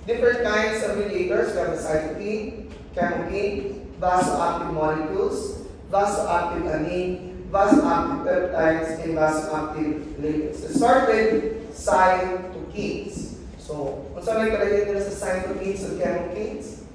different kinds of mediators. We have the cytokine, chemokine, vasoactive molecules, vasoactive amine, vasoactive peptides, and vasoactive lipids. Let's start with cytokines. So, kung saan may kalagay nila sa cytokines o chemokines,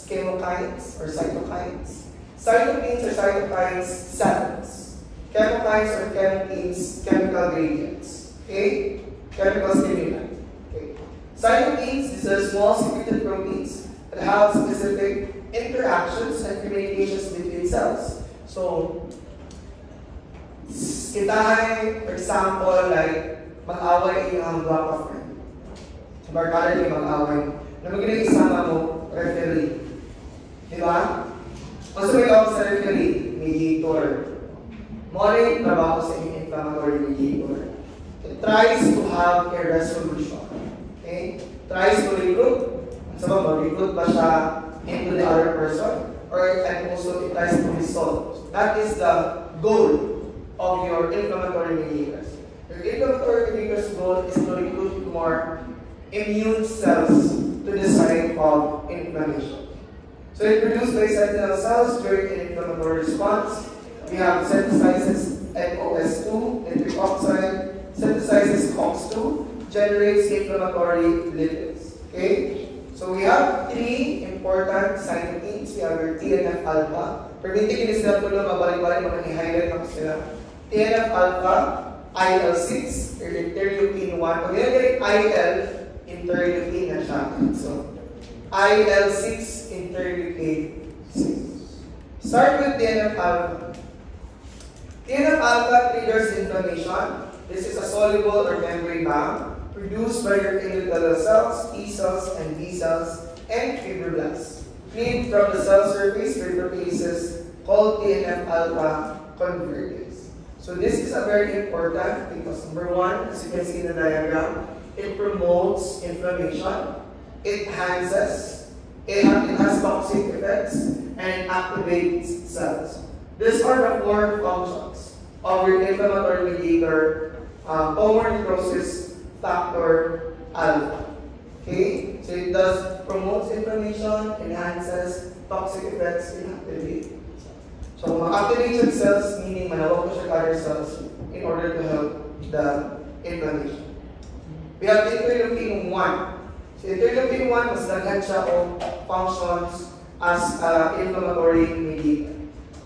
chemokines or cytokines. Cytokines or cytokines, cells. Chemokines or chemokines, chemical gradients. Okay? Chemical stimuli. Okay. Cytokines, these are small secreted proteins that have specific interactions and communications between cells. So, kita for example, like, mag-away yung block of friend. So, barkada yung mag-away. Na magaling isama mo, referee. Di ba? Kung sa may tawag sa referee, mediator. Muna yung trabaho sa inflammatory mediator. It tries to have a resolution. Okay? Tries to recruit recruit ba siya into the other person, or and also it tries to resolve. That is the goal of your inflammatory mediators. Your inflammatory mediators' goal is to recruit more immune cells to the site of inflammation. So it produces by sentinel cells during an inflammatory response. We have synthesizes NOS2, nitric oxide, synthesizes COX2, generates inflammatory lipids. Okay? So we have three important cytokines. We have your TNF-alpha. Permitting in this level na mabalik-balik mga i-highlight ako sila. TNF-alpha, IL-6, interleukin 1. Pag ginagaling IL, interleukin na siya. So, IL-6, interleukin 6. Start with TNF-alpha. TNF-alpha triggers inflammation. This is a soluble or membrane bomb produced by your endothelial cells, T cells, and B cells, and fibroblasts. Cleaved from the cell surface with proteases called TNF-alpha convertase. So this is a very important because number one, as you can see in the diagram, it promotes inflammation, it enhances, it has toxic effects, and it activates cells. These are the four functions of your inflammatory mediator, pulmonary necrosis factor alpha. Okay? So it does promotes inflammation, enhances toxic effects, and activates. So activated cells meaning manawag ko siya carrier cells in order to help the inflammation. We have interleukin 1. So interleukin 1 mas daghan siya o functions as inflammatory mediator.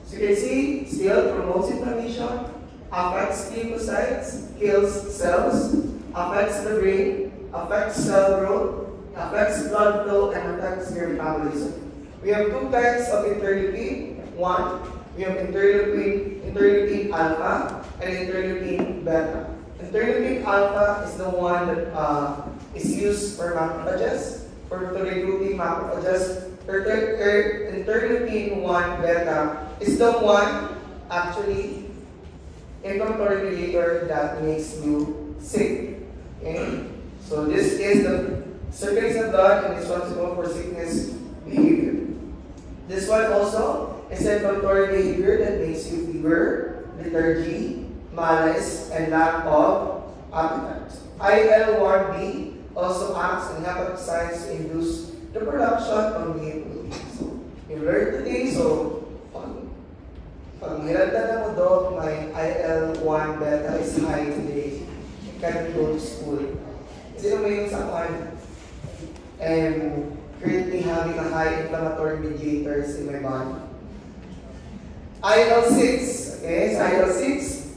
So you can see, still promotes inflammation, affects lymphocytes, kills cells, affects the brain, affects cell growth, affects blood flow, and affects your metabolism. We have two types of interleukin. One, we have interleukin alpha and interleukin beta. Interleukin alpha is the one that is used for macrophages, to recruiting macrophages. Interleukin 1 beta is the one actually inflammatory mediator that makes you sick. Okay? So this is the circulation of blood and is responsible for sickness behavior. This one also is inflammatory behavior that makes you fever, lethargy, malaise, and lack of appetite. IL-1B also acts on hepatocytes to induce the production of new proteins. So, you learned today, so pag hiragdan na mo doon, my IL-1 beta is high today. You can't go to school. Hindi naman yung sa akin. And currently having a high inflammatory mediators in my body. IL-6, okay, so IL-6,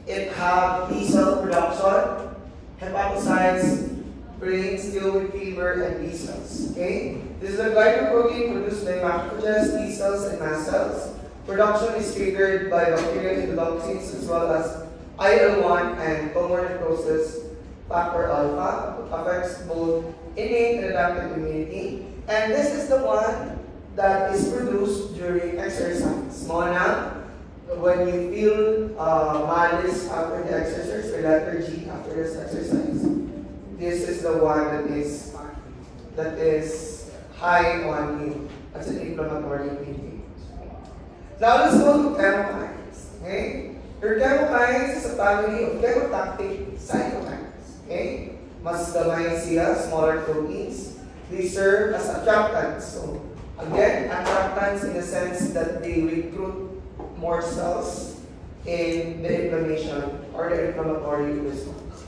it have B cell production, hepatocytes, brain still with fever, and B cells. Okay? This is a glycoprotein produced by macrophages, T cells, and mast cells. Production is triggered by bacterial endotoxins as well as IL-1 and pulmonary necrosis factor alpha. Affects both innate and adaptive immunity. And this is the one that is produced during exercise. Mona, when you feel malaise after the exercise or lethargy after this exercise, this is the one that is high on you as an inflammatory mediator. Now let's go to chemokines. Okay? Your chemokines is a family of chemotactic cytokines. Okay? Mas gamay sila, smaller proteins. They serve as attractants. So again, attractants in the sense that they recruit more cells in the inflammation or the inflammatory response.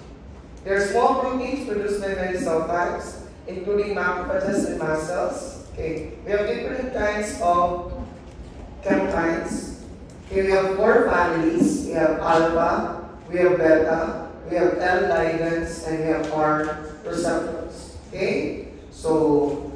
There are small proteins produced by many cell types, including macrophages and mast cells. Okay, we have different kinds of chemokines. Okay, we have four families. We have alpha, we have beta, we have L ligands, and we have R receptors. Okay, so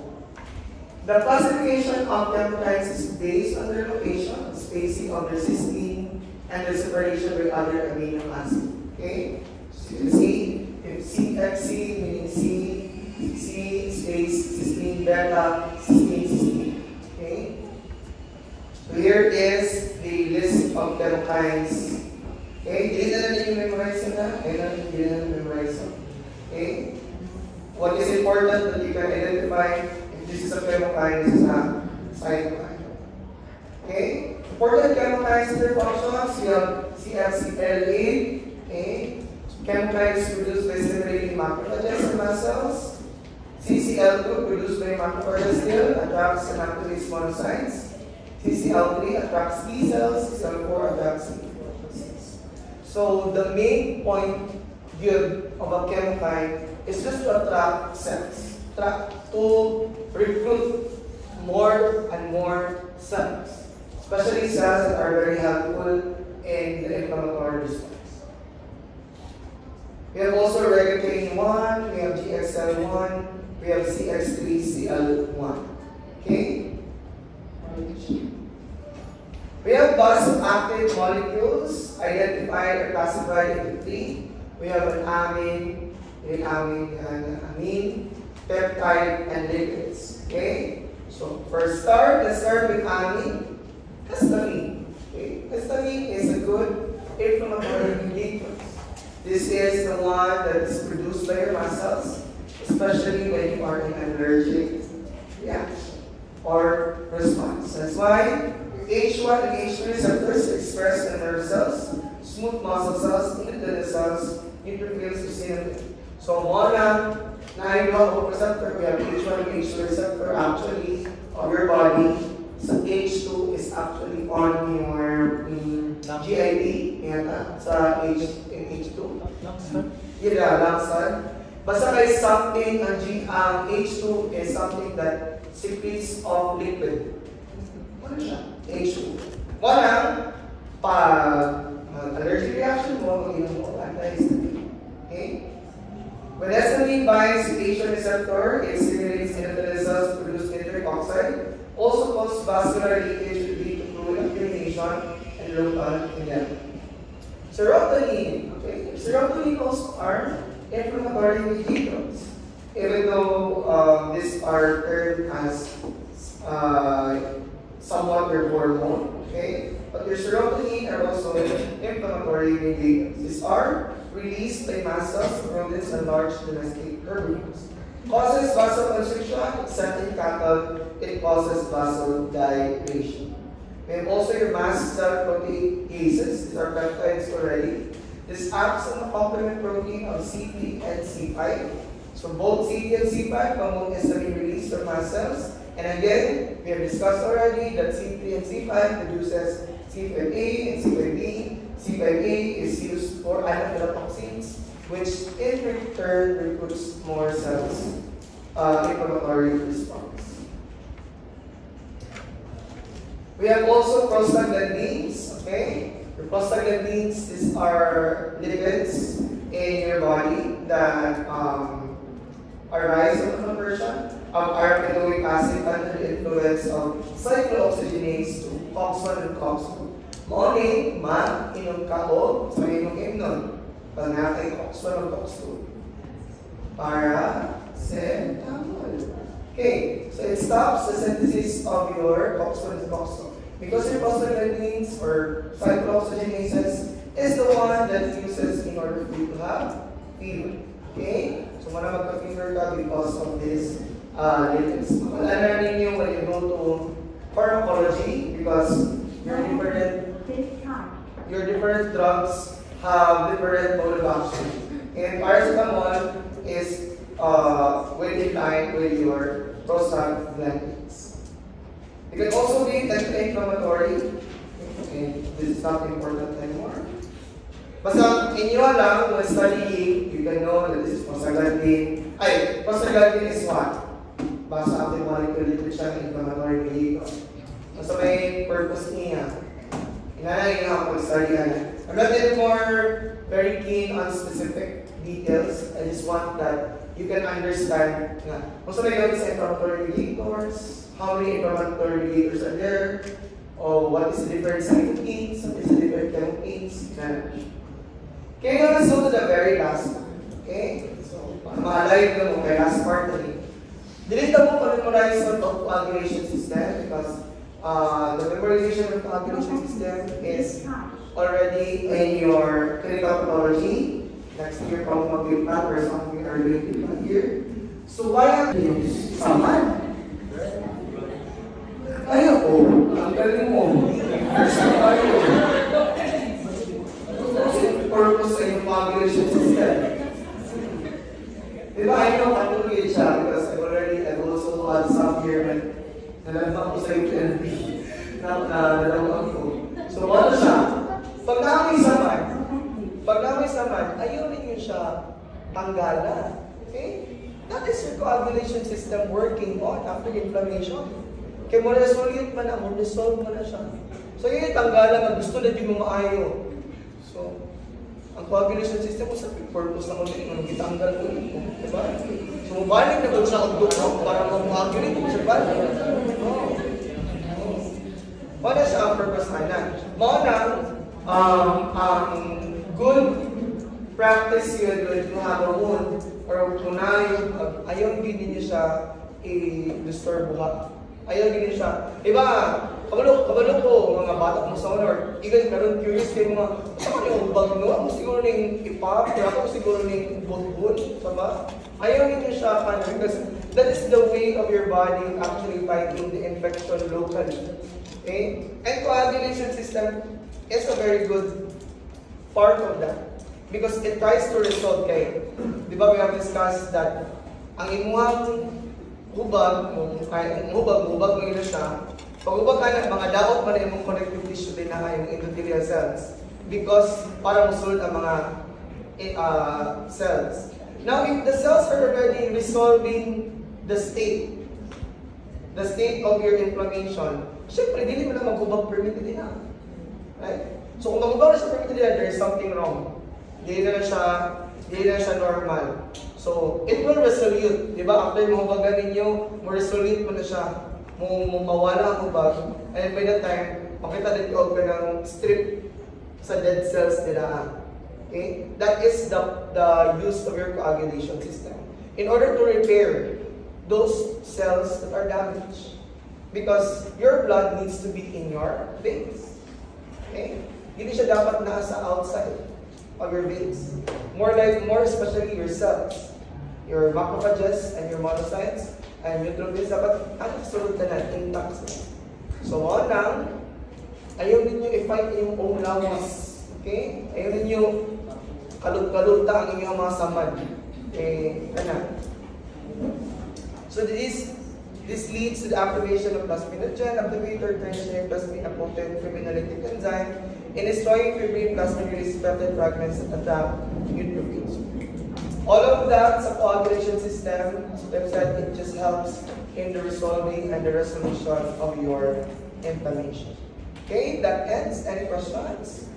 the classification of chemokines is based on their location, spacing of their cysteine, and their separation with other amino acids. Okay, so you can see. FC meaning C space cysteine beta cysteine. Okay. So here is the list of chemokines. Okay. Dili na natin memorize na. Dili na memorize. Okay. What is important that you can identify This is a chemokine, this is a cytokine. Okay? Important chemokines and their functions, you have CFCLA. Okay? Chemokines produced by stimulating macrophages and mast cells. CCL2 produced by macrophages still, attracts and activates monocytes. CCL3 attracts T cells, CCL4 attracts CD4 cells. So the main point here of a chemokine is just to attract cells, to recruit more and more cells, especially cells that are very helpful in the inflammatory response. We have also regulating 1, we have GXL1, we have CX3CL1. Okay? We have vasoactive molecules identified or classified into 3. We have an amine, amine, peptide, and lipids. Okay? So let's start with amine. Histamine. Okay? Histamine is a good inflammatory mediator. This is the one that is produced by your mast cells, especially when you are in an allergic reaction or response. That's why H1 and H2 receptors expressed in nerve cells, smooth muscle cells, endothelial cells, neutrophils, eosinophils. So more than 9 receptor, we have H1 and H2 receptor actually of your body. So H2 is actually on your GID and sa H2. Yeah, langsad. Basta may something H2 is something that secretes of liquid. Ano siya? H2. Walang allergic reaction mo, mag-inom mo, anti-histamine. Okay? When histamine binds to H1 receptor, it stimulates endothelial cells to produce nitric oxide, also causes vascular leakage to lead to fluid accumulation and local edema. Serotonin. Okay? Serotonin also are inflammatory mediators. Even though these are termed as somewhat your hormone, okay? But your serotonin are also inflammatory mediators. These are released by mast cells, rodents, and large domestic herbivores. Causes vasoconstriction, except in cattle, it causes vasodilation. We have also your mast cell proteases. These are peptides already. This acts on the complement protein of C3 and C5. So both C3 and C5 promote histamine release from mast cells. And again, we have discussed already that C3 and C5 produces C5a and C5b. C5a is used for anaphylotoxins, which in return recruits more cells, inflammatory response. We have also prostaglandins, okay? The prostaglandins, these are lipids in your body that arise from the conversion of arachidonic acid under the influence of cyclooxygenase to COX-1 and COX-2. Morning, man, inom ka o sa inom nun. Pag nakay COX-1 o COX-2. Paracetamol. Okay, so it stops the synthesis of your COX-1 and COX-2. Because your prostaglandins or cyclooxygenases is the one that uses in order for you to have fever. Okay? So, wala magka-fever ka because of this lipids. Malala ninyo when you go to pharmacology because your different drugs have different mode of action. And paracetamol is in line with your prostaglandins. It can also be anti-inflammatory. Okay, this is not important anymore. Basta inyo lang when studying, you can know that this is prostaglandin. Prostaglandin is what? Basta active molecule, liquid siya ng inflammatory mediator. Basta may purpose niya. Inanay nga ako study yan. I'm not anymore very keen on specific details. I just want that you can understand nga. Basta may gawin sa inflammatory mediators, how many inflammatory mediators are there, or what is the different cytokines, what is the different chemokines, okay, now let's go to the very last one. Okay? So, ma-alive na mo kay last part na rin. Delete mo memorize of coagulation system because the memorization of coagulation system is already in your clinical pathology. Next year, probably mag-plan or something are related here. So why are you use someone? Nalagpak ko sa UNP. Nalagpak ko. So, ano siya? Pag namin saman, ayaw rin yun siya tanggalan. Okay? That is your coagulation system working on after inflammation. Kaya mo resolve man na, mo resolve man na siya. So, yun yung tanggalan na gusto na din mo maayo. So, ang coagulation system mo sa purpose na kung itanggal mo rin mo. Diba? So, mabalik na kung sa kagdukong para mag-coagulate mo sa balik. Ano siya ang purpose na? Mauna, good practice yun when you have a wound or kunay, ayaw din niyo siya i-disturb ba? Ayaw din niyo siya. Diba, kabalo ko mga bata mo sa honor, even karon curious kayo mga, saan yung bag no? Ako siguro ning ipap, ako siguro ning bot-bot, sama? Ayaw din niyo siya because that is the way of your body actually fighting the infection locally. Okay? And coagulation system is a very good part of that. Because it tries to resolve kayo. Di ba we have discussed that ang imuhang hubag mo ina siya, pag hubag ka na, mga daot pa rin yung connective tissue din na yung endothelial cells. Because para musulod ang mga cells. Now, if the cells are already resolving the state of your inflammation, syempre, hindi mo na maghubag permitted na. Right? So, kung maghubag na siya permitted na, there is something wrong. Hindi na siya normal. So, it will resolute. Diba? After mahubagan ninyo, mo-resolute mo na siya. Mawala ang hubag. And by that time, makita din ko ka ng strip sa dead cells nila. Okay? That is the use of your coagulation system. In order to repair those cells that are damaged. Because your blood needs to be in your veins. Okay? Hindi siya dapat nasa outside of your veins. More especially your cells. Your macrophages and your monocytes and neutrophils dapat sunod ka na intact. So, nang ayaw ninyo i-fight yung own lawas. Okay? Ayaw ninyo kalut-kaluta ang inyong mga samad. So, this leads to the activation of plasminogen, activator, tertiary plasmin, a potent fibrinolytic enzyme, in destroying fibrin plasmin-released peptide fragments that attack neutrophils. All of that sa coagulation system, as I've said, it just helps in the resolving and the resolution of your inflammation. Okay, that ends. Any questions?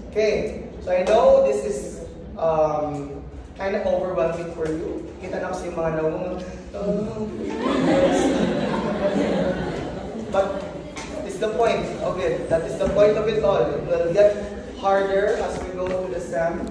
Okay, so I know this is kind of overwhelming for you. Kita na kasi yung mga but it's the point. Okay, that is the point of it all. It will get harder as we go to the STEM.